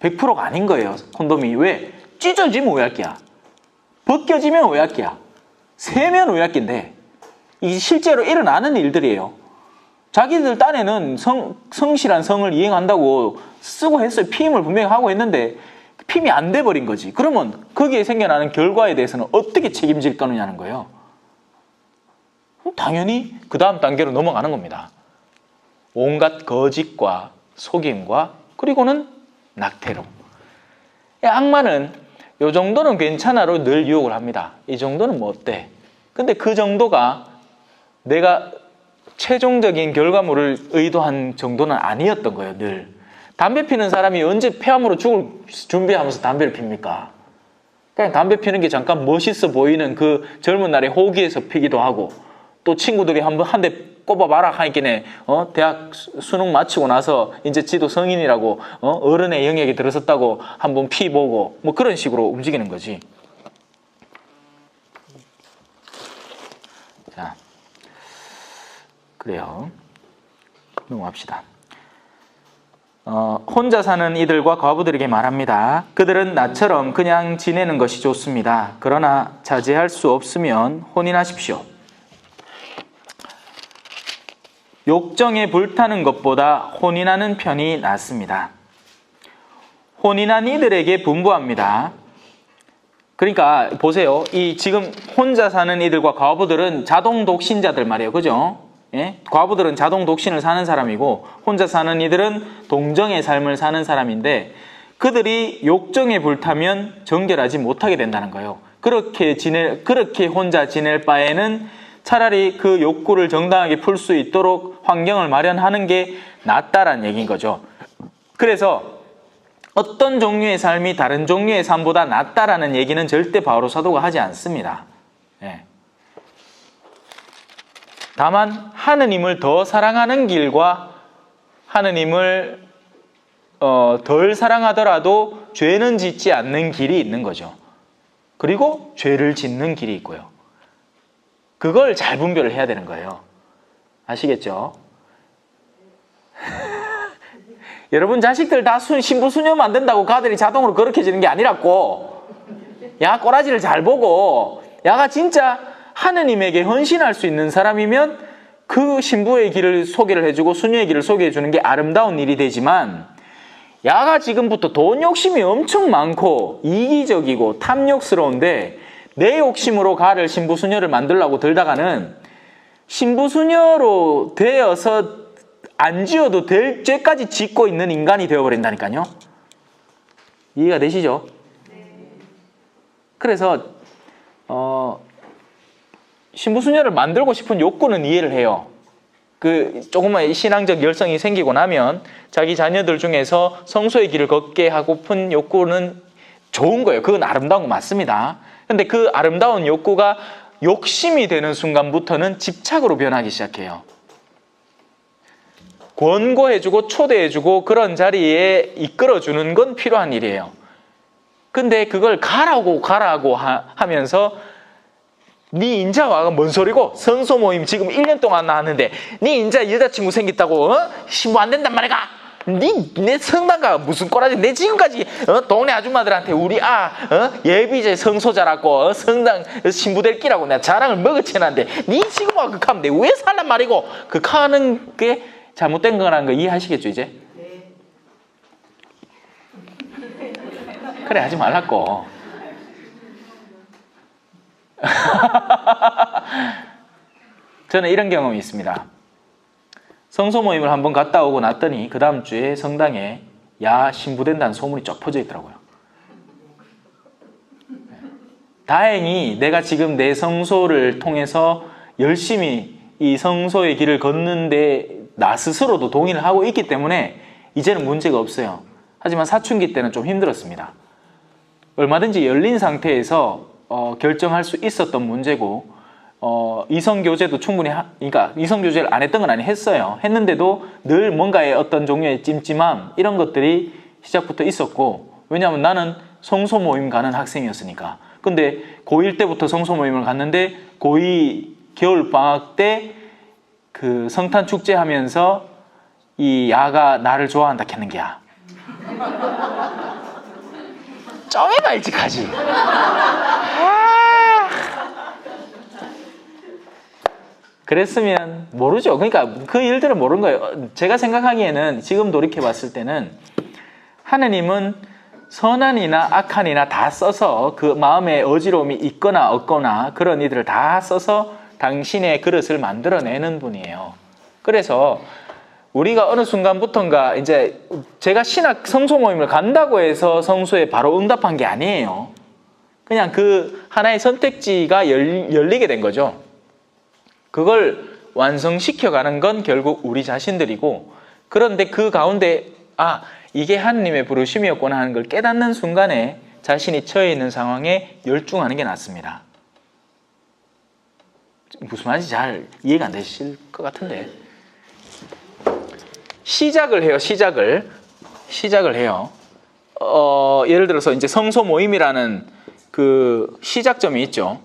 100%가 아닌 거예요. 콘돔이. 왜? 찢어지면 오약기야. 벗겨지면 오약기야. 세면 오약기인데 이게 실제로 일어나는 일들이에요. 자기들 딴에는 성실한 성을 이행한다고 쓰고 했어요. 피임을 분명히 하고 했는데 피임이 안 돼버린 거지. 그러면 거기에 생겨나는 결과에 대해서는 어떻게 책임질 거느냐는 거예요. 당연히 그 다음 단계로 넘어가는 겁니다. 온갖 거짓과 속임과 그리고는 낙태로. 악마는 이 정도는 괜찮아로 늘 유혹을 합니다. 이 정도는 뭐 어때? 근데 그 정도가 내가 최종적인 결과물을 의도한 정도는 아니었던 거예요. 늘. 담배 피는 사람이 언제 폐암으로 죽을 준비하면서 담배를 핍니까? 그냥 담배 피는 게 잠깐 멋있어 보이는 그 젊은 날의 호기에서 피기도 하고 또 친구들이 한 대 꼽아봐라 하니까 대학 수능 마치고 나서 이제 지도 성인이라고 어른의 영역에 들어섰다고 한번 피보고 뭐 그런 식으로 움직이는 거지. 자, 그래요. 넘어갑시다. 혼자 사는 이들과 과부들에게 말합니다. 그들은 나처럼 그냥 지내는 것이 좋습니다. 그러나 자제할 수 없으면 혼인하십시오. 욕정에 불타는 것보다 혼인하는 편이 낫습니다. 혼인한 이들에게 분부합니다. 그러니까 보세요. 이 지금 혼자 사는 이들과 과부들은 자동 독신자들 말이에요. 그죠? 예? 과부들은 자동 독신을 사는 사람이고 혼자 사는 이들은 동정의 삶을 사는 사람인데 그들이 욕정에 불타면 정결하지 못하게 된다는 거예요. 그렇게 혼자 지낼 바에는 차라리 그 욕구를 정당하게 풀 수 있도록 환경을 마련하는 게 낫다라는 얘기인 거죠. 그래서 어떤 종류의 삶이 다른 종류의 삶보다 낫다라는 얘기는 절대 바오로 사도가 하지 않습니다. 예. 다만 하느님을 더 사랑하는 길과 하느님을 덜 사랑하더라도 죄는 짓지 않는 길이 있는 거죠. 그리고 죄를 짓는 길이 있고요. 그걸 잘 분별을 해야 되는 거예요. 아시겠죠? 여러분 자식들 다 신부 수녀 만든다고 가들이 자동으로 거룩해지는 게 아니라고. 야, 꼬라지를 잘 보고 야가 진짜 하느님에게 헌신할 수 있는 사람이면 그 신부의 길을 소개를 해주고 수녀의 길을 소개해 주는 게 아름다운 일이 되지만 야가 지금부터 돈 욕심이 엄청 많고 이기적이고 탐욕스러운데 내 욕심으로 가를 신부수녀를 만들려고 들다가는 신부수녀로 되어서 안 지어도 될 죄까지 짓고 있는 인간이 되어버린다니까요. 이해가 되시죠? 그래서 신부수녀를 만들고 싶은 욕구는 이해를 해요. 그 조금만 신앙적 열성이 생기고 나면 자기 자녀들 중에서 성소의 길을 걷게 하고픈 욕구는 좋은 거예요. 그건 아름다운 거 맞습니다. 근데 그 아름다운 욕구가 욕심이 되는 순간부터는 집착으로 변하기 시작해요. 권고해주고 초대해주고 그런 자리에 이끌어주는 건 필요한 일이에요. 근데 그걸 가라고 하면서 네 인자 와가 뭔 소리고? 성소 모임 지금 1년 동안 나왔는데 네 인자 여자친구 생겼다고 신고 안 된단 말이가? 내 성당가 무슨 꼬라지? 내 지금까지 동네 아줌마들한테 우리 예비제 성소자라고 성당 신부될 끼라고 내가 자랑을 먹어치는데 네 지금 와 극하면 내 왜 살란 말이고? 극하는 게 잘못된 거라는 거 이해하시겠죠 이제? 그래 하지 말라고. 저는 이런 경험이 있습니다. 성소 모임을 한번 갔다 오고 났더니 그 다음 주에 성당에 야 신부된다는 소문이 쫙 퍼져 있더라고요. 다행히 내가 지금 내 성소를 통해서 열심히 이 성소의 길을 걷는데 나 스스로도 동의를 하고 있기 때문에 이제는 문제가 없어요. 하지만 사춘기 때는 좀 힘들었습니다. 얼마든지 열린 상태에서 결정할 수 있었던 문제고 이성교제도 충분히 그러니까 이성교제를 안 했던 건 아니 했어요. 했는데도 늘 뭔가의 어떤 종류의 찜찜함 이런 것들이 시작부터 있었고 왜냐하면 나는 성소 모임 가는 학생이었으니까. 근데 고1 때부터 성소 모임을 갔는데 고2 겨울방학 때 그 성탄 축제 하면서 이 야가 나를 좋아한다 했는 게야. 좀 해봐 일찍하지. 그랬으면 모르죠. 그러니까 그 일들은 모르는 거예요. 제가 생각하기에는 지금 돌이켜봤을 때는 하느님은 선한이나 악한이나 다 써서 그 마음에 어지러움이 있거나 없거나 그런 이들을 다 써서 당신의 그릇을 만들어내는 분이에요. 그래서 우리가 어느 순간부터인가 이제 제가 신학 성소 모임을 간다고 해서 성소에 바로 응답한 게 아니에요. 그냥 그 하나의 선택지가 열리게 된 거죠. 그걸 완성시켜가는 건 결국 우리 자신들이고 그런데 그 가운데 이게 하느님의 부르심이었구나 하는 걸 깨닫는 순간에 자신이 처해 있는 상황에 열중하는 게 낫습니다. 무슨 말인지 잘 이해가 안 되실 것 같은데 시작을 해요. 시작을 해요. 예를 들어서 이제 성소 모임이라는 그 시작점이 있죠.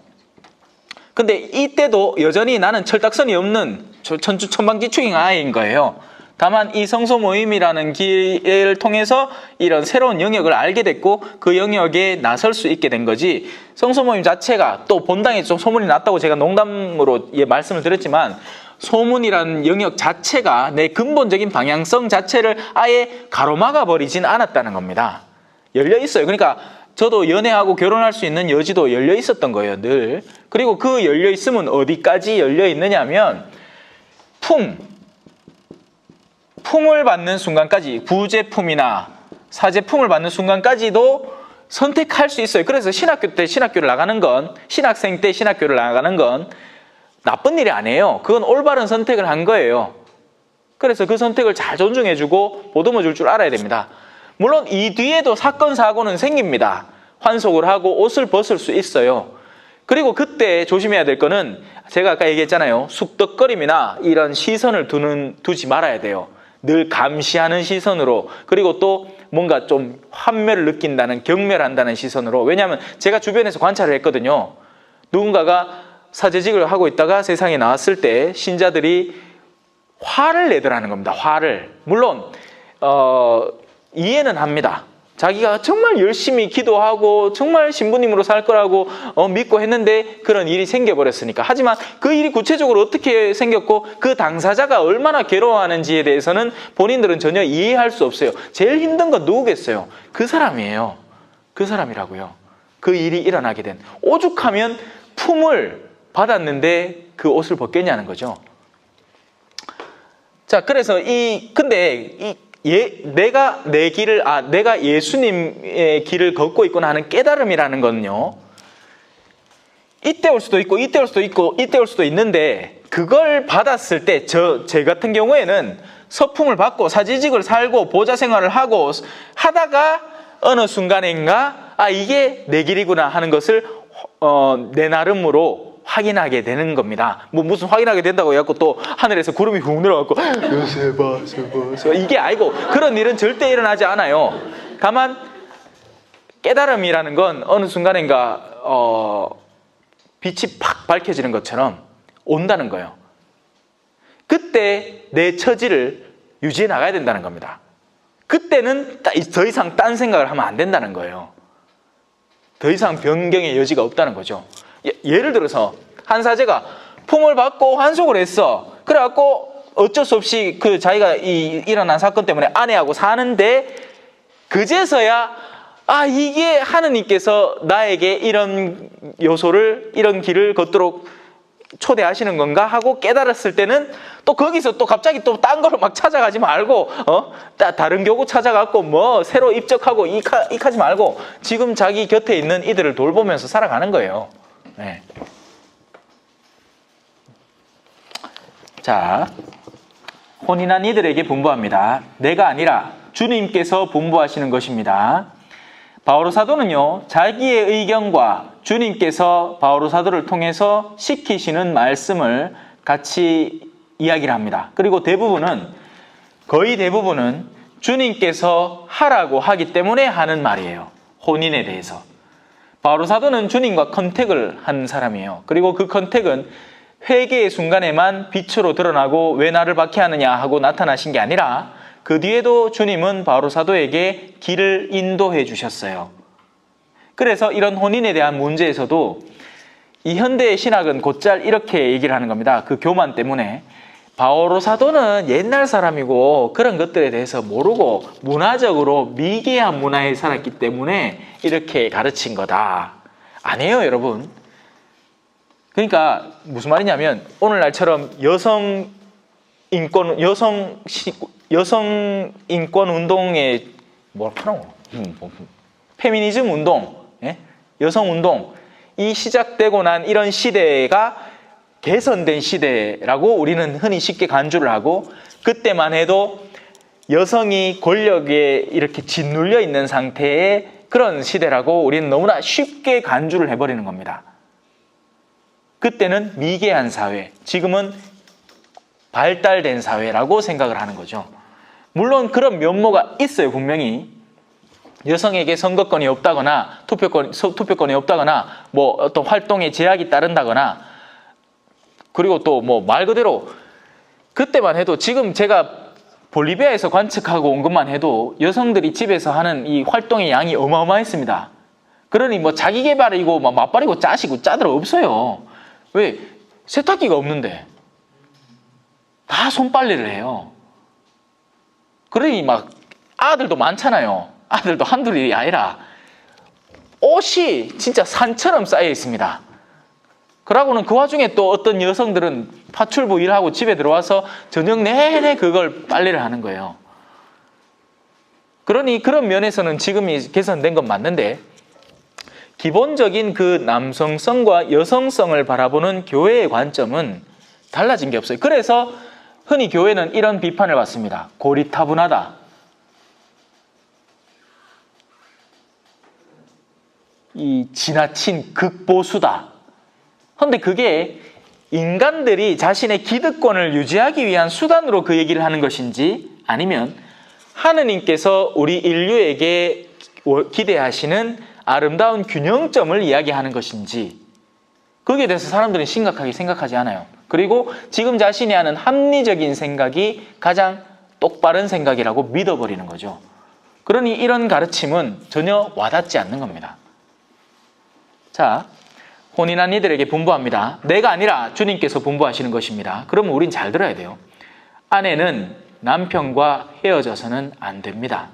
근데 이때도 여전히 나는 철딱선이 없는 천방지축인 아이인 거예요. 다만 이 성소 모임이라는 길을 통해서 이런 새로운 영역을 알게 됐고 그 영역에 나설 수 있게 된 거지 성소 모임 자체가 또 본당에 좀 소문이 났다고 제가 농담으로 말씀을 드렸지만 소문이라는 영역 자체가 내 근본적인 방향성 자체를 아예 가로막아 버리진 않았다는 겁니다. 열려 있어요. 그러니까 저도 연애하고 결혼할 수 있는 여지도 열려 있었던 거예요, 늘. 그리고 그 열려 있음은 어디까지 열려 있느냐면 품을 받는 순간까지 부제품이나 사제품을 받는 순간까지도 선택할 수 있어요. 그래서 신학교 때 신학교를 나가는 건 신학생 때 신학교를 나가는 건 나쁜 일이 아니에요. 그건 올바른 선택을 한 거예요. 그래서 그 선택을 잘 존중해주고 보듬어 줄 줄 알아야 됩니다. 물론 이 뒤에도 사건 사고는 생깁니다. 환속을 하고 옷을 벗을 수 있어요. 그리고 그때 조심해야 될 거는 제가 아까 얘기했잖아요. 쑥덕거림이나 이런 시선을 두지 말아야 돼요. 늘 감시하는 시선으로 그리고 또 뭔가 좀 환멸을 느낀다는 경멸한다는 시선으로 왜냐하면 제가 주변에서 관찰을 했거든요. 누군가가 사제직을 하고 있다가 세상에 나왔을 때 신자들이 화를 내더라는 겁니다. 화를. 물론 이해는 합니다. 자기가 정말 열심히 기도하고 정말 신부님으로 살 거라고 믿고 했는데 그런 일이 생겨버렸으니까. 하지만 그 일이 구체적으로 어떻게 생겼고 그 당사자가 얼마나 괴로워하는지에 대해서는 본인들은 전혀 이해할 수 없어요. 제일 힘든 건 누구겠어요? 그 사람이에요. 그 사람이라고요. 그 일이 일어나게 된. 오죽하면 품을 받았는데 그 옷을 벗겠냐는 거죠. 자, 그래서 내가 내 길을 내가 예수님의 길을 걷고 있구나 하는 깨달음이라는 건요. 이때 올 수도 있고 이때 올 수도 있고 이때 올 수도 있는데 그걸 받았을 때 제 같은 경우에는 서품을 받고 사제직을 살고 보좌 생활을 하고 하다가 어느 순간인가 이게 내 길이구나 하는 것을 내 나름으로 확인하게 되는 겁니다. 무슨 확인하게 된다고 해갖고 또 하늘에서 구름이 훅 내려갖고 요새봐 이게 아니고 그런 일은 절대 일어나지 않아요. 다만 깨달음이라는 건 어느 순간인가 빛이 팍 밝혀지는 것처럼 온다는 거예요. 그때 내 처지를 유지해 나가야 된다는 겁니다. 그때는 더 이상 딴 생각을 하면 안 된다는 거예요. 더 이상 변경의 여지가 없다는 거죠. 예를 들어서 한 사제가 품을 받고 환속을 했어. 그래갖고 어쩔 수 없이 그 자기가 일어난 사건 때문에 아내하고 사는데 그제서야 이게 하느님께서 나에게 이런 요소를, 이런 길을 걷도록 초대하시는 건가 하고 깨달았을 때는 또 거기서 또 갑자기 또 딴 거로 막 찾아가지 말고 다른 교구 찾아갖고 뭐 새로 입적하고 익하지 말고 지금 자기 곁에 있는 이들을 돌보면서 살아가는 거예요. 네. 자, 혼인한 이들에게 분부합니다. 내가 아니라 주님께서 분부하시는 것입니다. 바오로 사도는요, 자기의 의견과 주님께서 바오로 사도를 통해서 시키시는 말씀을 같이 이야기를 합니다. 그리고 거의 대부분은 주님께서 하라고 하기 때문에 하는 말이에요. 혼인에 대해서. 바오로 사도는 주님과 컨택을 한 사람이에요. 그리고 그 컨택은 회개의 순간에만 빛으로 드러나고 왜 나를 박해하느냐 하고 나타나신 게 아니라 그 뒤에도 주님은 바오로 사도에게 길을 인도해 주셨어요. 그래서 이런 혼인에 대한 문제에서도 이 현대의 신학은 곧잘 이렇게 얘기를 하는 겁니다. 그 교만 때문에 바오로 사도는 옛날 사람이고 그런 것들에 대해서 모르고 문화적으로 미개한 문화에 살았기 때문에 이렇게 가르친 거다. 아니에요, 여러분. 그러니까 무슨 말이냐면 오늘날처럼 여성 인권 운동의 페미니즘 운동, 여성 운동 이 시작되고 난 이런 시대가 개선된 시대라고 우리는 흔히 쉽게 간주를 하고 그때만 해도 여성이 권력에 이렇게 짓눌려 있는 상태의 그런 시대라고 우리는 너무나 쉽게 간주를 해버리는 겁니다. 그때는 미개한 사회, 지금은 발달된 사회라고 생각을 하는 거죠. 물론 그런 면모가 있어요, 분명히. 여성에게 선거권이 없다거나 투표권이 없다거나 뭐 어떤 활동에 제약이 따른다거나 그리고 또 뭐 말 그대로 그때만 해도 지금 제가 볼리비아에서 관측하고 온 것만 해도 여성들이 집에서 하는 이 활동의 양이 어마어마했습니다. 그러니 뭐 자기 개발이고 막 맞벌이고 짜시고 짜들 없어요. 왜? 세탁기가 없는데 다 손빨래를 해요. 그러니 막 아들도 많잖아요. 아들도 한둘이 아니라 옷이 진짜 산처럼 쌓여 있습니다. 그러고는 그 와중에 또 어떤 여성들은 파출부 일하고 집에 들어와서 저녁 내내 그걸 빨래를 하는 거예요. 그러니 그런 면에서는 지금이 개선된 건 맞는데 기본적인 그 남성성과 여성성을 바라보는 교회의 관점은 달라진 게 없어요. 그래서 흔히 교회는 이런 비판을 받습니다. 고리타분하다. 이 지나친 극보수다. 그런데 그게 인간들이 자신의 기득권을 유지하기 위한 수단으로 그 얘기를 하는 것인지 아니면 하느님께서 우리 인류에게 기대하시는 아름다운 균형점을 이야기하는 것인지 거기에 대해서 사람들은 심각하게 생각하지 않아요. 그리고 지금 자신이 하는 합리적인 생각이 가장 똑바른 생각이라고 믿어버리는 거죠. 그러니 이런 가르침은 전혀 와닿지 않는 겁니다. 자, 혼인한 이들에게 분부합니다. 내가 아니라 주님께서 분부하시는 것입니다. 그러면 우린 잘 들어야 돼요. 아내는 남편과 헤어져서는 안 됩니다.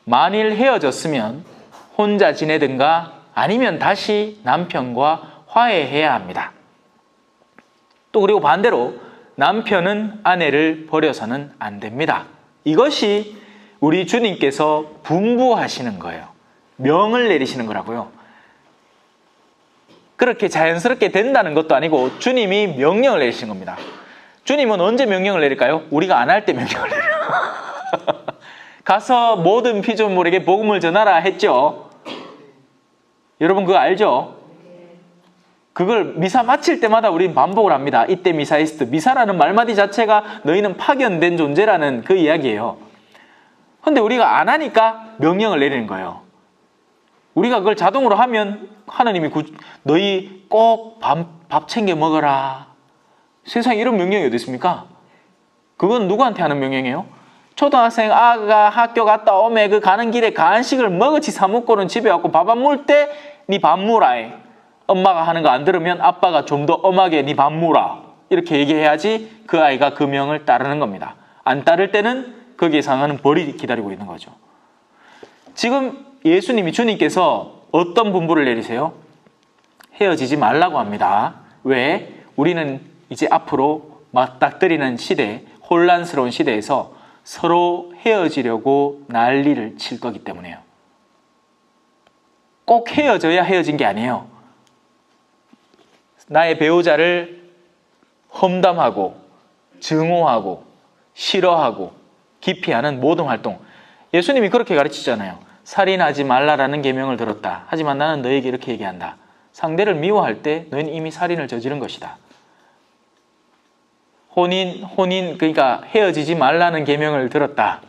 만일 헤어졌으면 혼자 지내든가 아니면 다시 남편과 화해해야 합니다. 또 그리고 반대로 남편은 아내를 버려서는 안 됩니다. 이것이 우리 주님께서 분부하시는 거예요. 명을 내리시는 거라고요. 그렇게 자연스럽게 된다는 것도 아니고 주님이 명령을 내리시는 겁니다. 주님은 언제 명령을 내릴까요? 우리가 안 할 때 명령을 내려요. 가서 모든 피조물에게 복음을 전하라 했죠. 여러분 그거 알죠? 그걸 미사 마칠 때마다 우리는 반복을 합니다. 이때 미사이스트. 미사라는 말마디 자체가 너희는 파견된 존재라는 그 이야기예요. 근데 우리가 안 하니까 명령을 내리는 거예요. 우리가 그걸 자동으로 하면 하나님이 너희 꼭 밥 챙겨 먹어라. 세상에 이런 명령이 어디 있습니까? 그건 누구한테 하는 명령이에요? 초등학생 아가 학교 갔다 오면 그 가는 길에 간식을 먹었지 사먹고는 집에 왔고 밥 안 먹을 때 니 밥 무라. 엄마가 하는 거 안 들으면 아빠가 좀 더 엄하게 니 밥 무라. 이렇게 얘기해야지 그 아이가 그 명을 따르는 겁니다. 안 따를 때는 거기에 상하는 벌이 기다리고 있는 거죠. 지금 예수님이 주님께서 어떤 분부를 내리세요? 헤어지지 말라고 합니다. 왜? 우리는 이제 앞으로 맞닥뜨리는 시대, 혼란스러운 시대에서 서로 헤어지려고 난리를 칠 거기 때문에요. 꼭 헤어져야 헤어진 게 아니에요. 나의 배우자를 험담하고 증오하고 싫어하고 기피하는 모든 활동. 예수님이 그렇게 가르치잖아요. 살인하지 말라라는 계명을 들었다. 하지만 나는 너에게 이렇게 얘기한다. 상대를 미워할 때 너희는 이미 살인을 저지른 것이다. 혼인 그러니까 헤어지지 말라는 계명을 들었다.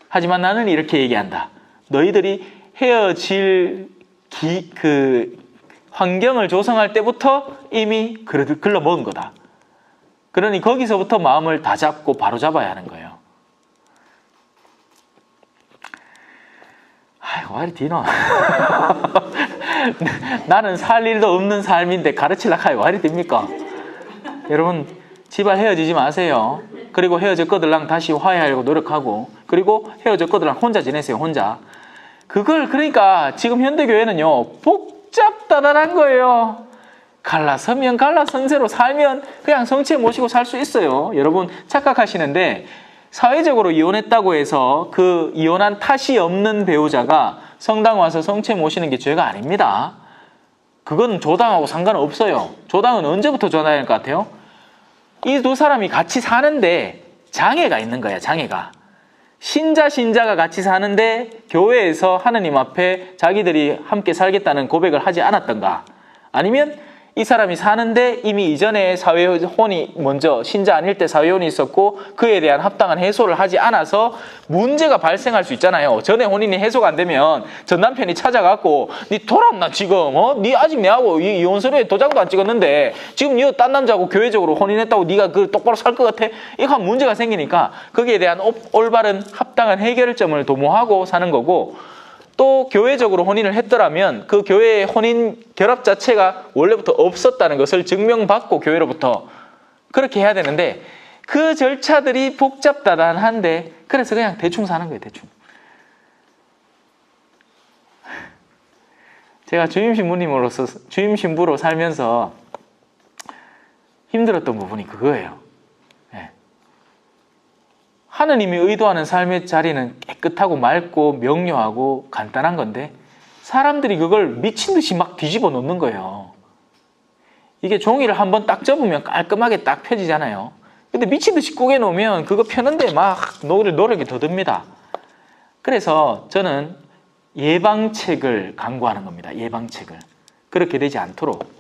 하지만 나는 이렇게 얘기한다. 너희들이 헤어질 그 환경을 조성할 때부터 이미 글러먹은 거다. 그러니 거기서부터 마음을 다잡고 바로잡아야 하는 거예요. 아이고, 왜 이리 디노? 나는 살 일도 없는 삶인데 가르치려고 하요. 왜 이리 됩니까? 여러분, 제발 헤어지지 마세요. 그리고 헤어질 거들랑 다시 화해하려고 노력하고, 그리고 헤어질 거들랑 혼자 지내세요, 혼자. 그걸 그러니까 지금 현대교회는요, 복잡다단한 거예요. 갈라서면 갈라선세로 살면 그냥 성체 모시고 살 수 있어요. 여러분 착각하시는데, 사회적으로 이혼했다고 해서 그 이혼한 탓이 없는 배우자가 성당 와서 성체 모시는 게 죄가 아닙니다. 그건 조당하고 상관없어요. 조당은 언제부터 조당해야 할 것 같아요? 이 두 사람이 같이 사는데 장애가 있는 거야, 장애가. 신자가 같이 사는데 교회에서 하느님 앞에 자기들이 함께 살겠다는 고백을 하지 않았던가? 아니면 이 사람이 사는데 이미 이전에 사회혼이 먼저 신자 아닐 때 사회혼이 있었고 그에 대한 합당한 해소를 하지 않아서 문제가 발생할 수 있잖아요. 전에 혼인이 해소가 안 되면 전 남편이 찾아갖고 니 돌았나 지금? 니 아직 내하고 이혼서류에 도장도 안 찍었는데 지금 니 딴 남자하고 교회적으로 혼인했다고 니가 그 똑바로 살 것 같아? 이거 하면 문제가 생기니까 거기에 대한 올바른 합당한 해결점을 도모하고 사는 거고, 또 교회적으로 혼인을 했더라면 그 교회의 혼인 결합 자체가 원래부터 없었다는 것을 증명받고 교회로부터 그렇게 해야 되는데 그 절차들이 복잡다단한데 그래서 그냥 대충 사는 거예요, 대충. 제가 주임신부로 살면서 힘들었던 부분이 그거예요. 하느님이 의도하는 삶의 자리는 깨끗하고 맑고 명료하고 간단한 건데 사람들이 그걸 미친 듯이 막 뒤집어 놓는 거예요. 이게 종이를 한번 딱 접으면 깔끔하게 딱 펴지잖아요. 근데 미친 듯이 꾸겨 놓으면 그거 펴는데 막 노력이 더 듭니다. 그래서 저는 예방책을 강구하는 겁니다. 예방책을. 그렇게 되지 않도록.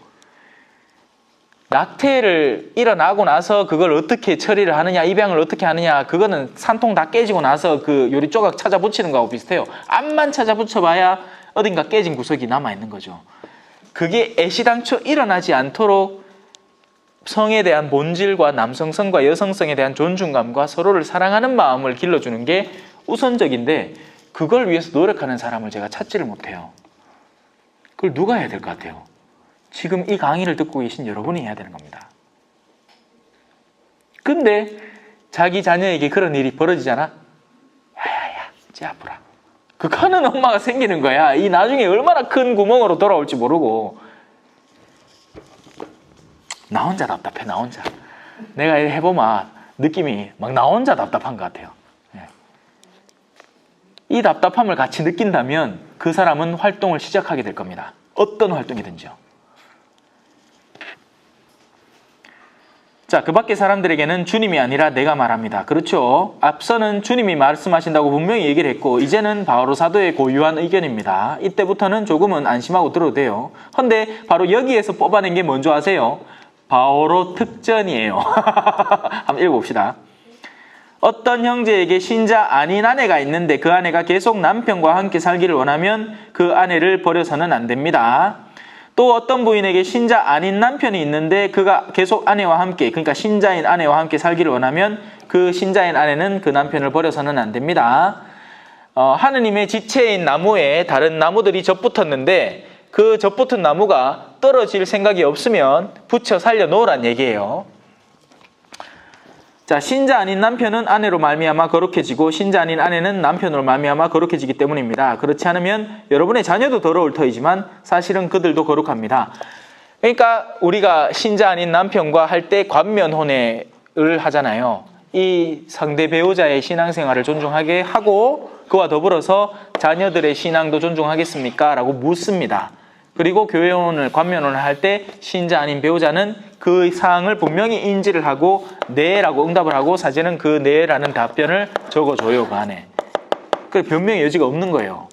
낙태를 일어나고 나서 그걸 어떻게 처리를 하느냐, 입양을 어떻게 하느냐, 그거는 산통 다 깨지고 나서 그 요리 조각 찾아 붙이는 거하고 비슷해요. 암만 찾아 붙여봐야 어딘가 깨진 구석이 남아있는 거죠. 그게 애시당초 일어나지 않도록 성에 대한 본질과 남성성과 여성성에 대한 존중감과 서로를 사랑하는 마음을 길러주는 게 우선적인데 그걸 위해서 노력하는 사람을 제가 찾지를 못해요. 그걸 누가 해야 될 것 같아요? 지금 이 강의를 듣고 계신 여러분이 해야 되는 겁니다. 근데 자기 자녀에게 그런 일이 벌어지잖아? 야야야, 쟤 아프라. 그 하는 엄마가 생기는 거야. 이 나중에 얼마나 큰 구멍으로 돌아올지 모르고. 나 혼자 답답해, 나 혼자. 내가 해보면 느낌이 막 나 혼자 답답한 것 같아요. 이 답답함을 같이 느낀다면 그 사람은 활동을 시작하게 될 겁니다. 어떤 활동이든지요. 자, 그 밖의 사람들에게는 주님이 아니라 내가 말합니다. 그렇죠? 앞서는 주님이 말씀하신다고 분명히 얘기를 했고 이제는 바오로 사도의 고유한 의견입니다. 이때부터는 조금은 안심하고 들어도 돼요. 근데 바로 여기에서 뽑아낸 게 뭔지 아세요? 바오로 특전이에요. 한번 읽어봅시다. 어떤 형제에게 신자 아닌 아내가 있는데 그 아내가 계속 남편과 함께 살기를 원하면 그 아내를 버려서는 안 됩니다. 또 어떤 부인에게 신자 아닌 남편이 있는데 그가 계속 아내와 함께, 그러니까 신자인 아내와 함께 살기를 원하면 그 신자인 아내는 그 남편을 버려서는 안 됩니다. 하느님의 지체인 나무에 다른 나무들이 접붙었는데 그 접붙은 나무가 떨어질 생각이 없으면 붙여 살려 놓으란 얘기예요. 자, 신자 아닌 남편은 아내로 말미암아 거룩해지고 신자 아닌 아내는 남편으로 말미암아 거룩해지기 때문입니다. 그렇지 않으면 여러분의 자녀도 더러울 터이지만 사실은 그들도 거룩합니다. 그러니까 우리가 신자 아닌 남편과 할 때 관면혼애를 하잖아요. 이 상대 배우자의 신앙생활을 존중하게 하고 그와 더불어서 자녀들의 신앙도 존중하겠습니까? 라고 묻습니다. 그리고 교회혼을 관면혼을 할 때 신자 아닌 배우자는 그 사항을 분명히 인지를 하고 네라고 응답을 하고 사제는 그 네라는 답변을 적어줘요. 그 안에. 그 변명의 여지가 없는 거예요.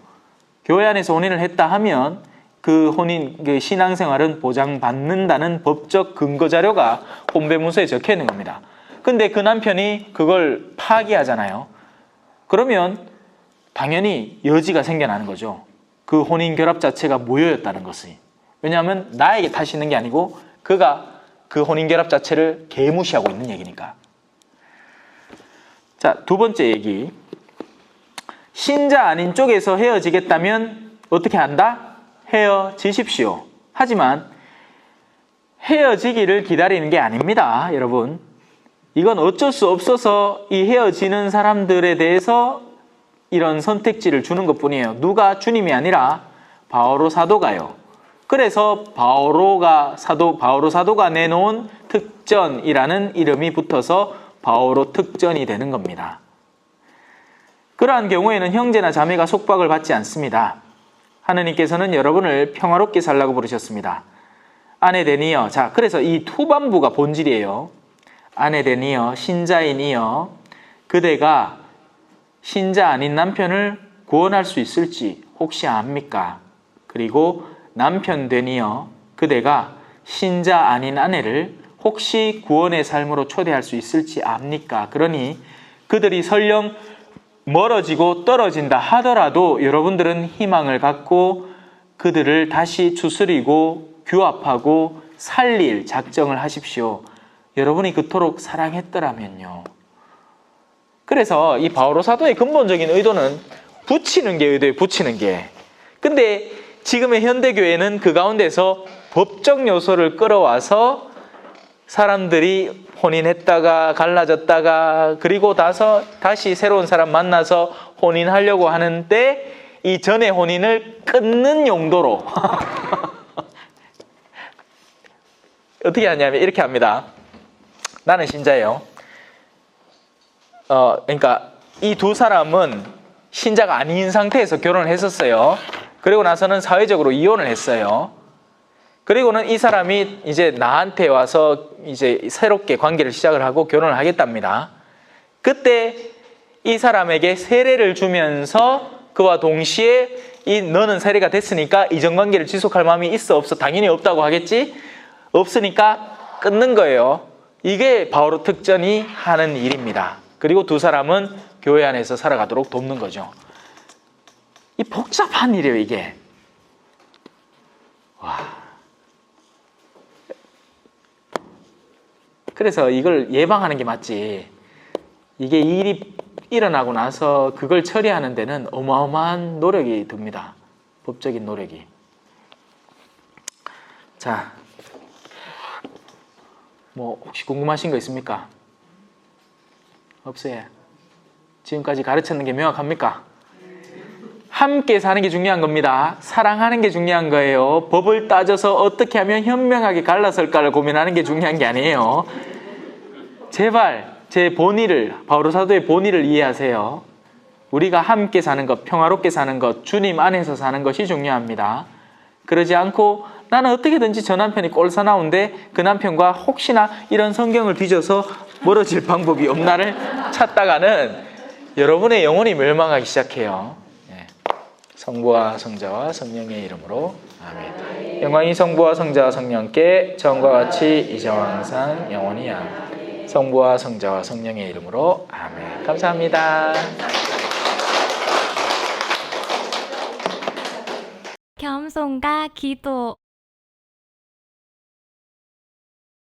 교회 안에서 혼인을 했다 하면 그 혼인, 그 신앙생활은 보장받는다는 법적 근거 자료가 혼배문서에 적혀 있는 겁니다. 근데 그 남편이 그걸 파기하잖아요. 그러면 당연히 여지가 생겨나는 거죠. 그 혼인 결합 자체가 무효였다는 것이. 왜냐하면 나에게 탓이 있는 게 아니고 그가 그 혼인 결합 자체를 개무시하고 있는 얘기니까. 자, 두 번째 얘기. 신자 아닌 쪽에서 헤어지겠다면 어떻게 한다? 헤어지십시오. 하지만 헤어지기를 기다리는 게 아닙니다, 여러분. 이건 어쩔 수 없어서 이 헤어지는 사람들에 대해서 이런 선택지를 주는 것뿐이에요. 누가? 주님이 아니라 바오로 사도가요. 그래서 바오로 사도가 내놓은 특전이라는 이름이 붙어서 바오로 특전이 되는 겁니다. 그러한 경우에는 형제나 자매가 속박을 받지 않습니다. 하느님께서는 여러분을 평화롭게 살라고 부르셨습니다. 아내 되니여. 자, 그래서 이 후반부가 본질이에요. 아내 되니여, 신자이니여, 그대가 신자 아닌 남편을 구원할 수 있을지 혹시 압니까? 그리고 남편 되니여, 그대가 신자 아닌 아내를 혹시 구원의 삶으로 초대할 수 있을지 압니까? 그러니 그들이 설령 멀어지고 떨어진다 하더라도 여러분들은 희망을 갖고 그들을 다시 추스리고 규합하고 살릴 작정을 하십시오. 여러분이 그토록 사랑했더라면요. 그래서 이 바오로 사도의 근본적인 의도는 붙이는 게 의도예요. 붙이는 게. 근데 지금의 현대교회는 그 가운데서 법적 요소를 끌어와서 사람들이 혼인했다가 갈라졌다가 그리고 다시 새로운 사람 만나서 혼인하려고 하는데 이 전의 혼인을 끊는 용도로 어떻게 하냐면 이렇게 합니다. 나는 신자예요. 그러니까 이 두 사람은 신자가 아닌 상태에서 결혼을 했었어요. 그리고 나서는 사회적으로 이혼을 했어요. 그리고는 이 사람이 이제 나한테 와서 이제 새롭게 관계를 시작을 하고 결혼을 하겠답니다. 그때 이 사람에게 세례를 주면서 그와 동시에 너는 세례가 됐으니까 이전 관계를 지속할 마음이 있어 없어? 당연히 없다고 하겠지? 없으니까 끊는 거예요. 이게 바오로 특전이 하는 일입니다. 그리고 두 사람은 교회 안에서 살아가도록 돕는 거죠. 이 복잡한 일이에요, 이게. 와. 그래서 이걸 예방하는 게 맞지. 이게 일이 일어나고 나서 그걸 처리하는 데는 어마어마한 노력이 듭니다. 법적인 노력이. 자, 뭐 혹시 궁금하신 거 있습니까? 없어요. 지금까지 가르쳤는 게 명확합니까? 함께 사는 게 중요한 겁니다. 사랑하는 게 중요한 거예요. 법을 따져서 어떻게 하면 현명하게 갈라설까를 고민하는 게 중요한 게 아니에요. 제발 제 본의를, 바오로 사도의 본의를 이해하세요. 우리가 함께 사는 것, 평화롭게 사는 것, 주님 안에서 사는 것이 중요합니다. 그러지 않고 나는 어떻게든지 저 남편이 꼴사나운데 그 남편과 혹시나 이런 성경을 뒤져서 멀어질 방법이 없나를 찾다가는 여러분의 영혼이 멸망하기 시작해요. 성부와 성자와 성령의 이름으로 아멘. 영광이 성부와 성자와 성령께 전과 같이 이제와 항상 영원히 아멘.
성부와 성자와 성령의 이름으로 아멘. 감사합니다.
겸손과 기도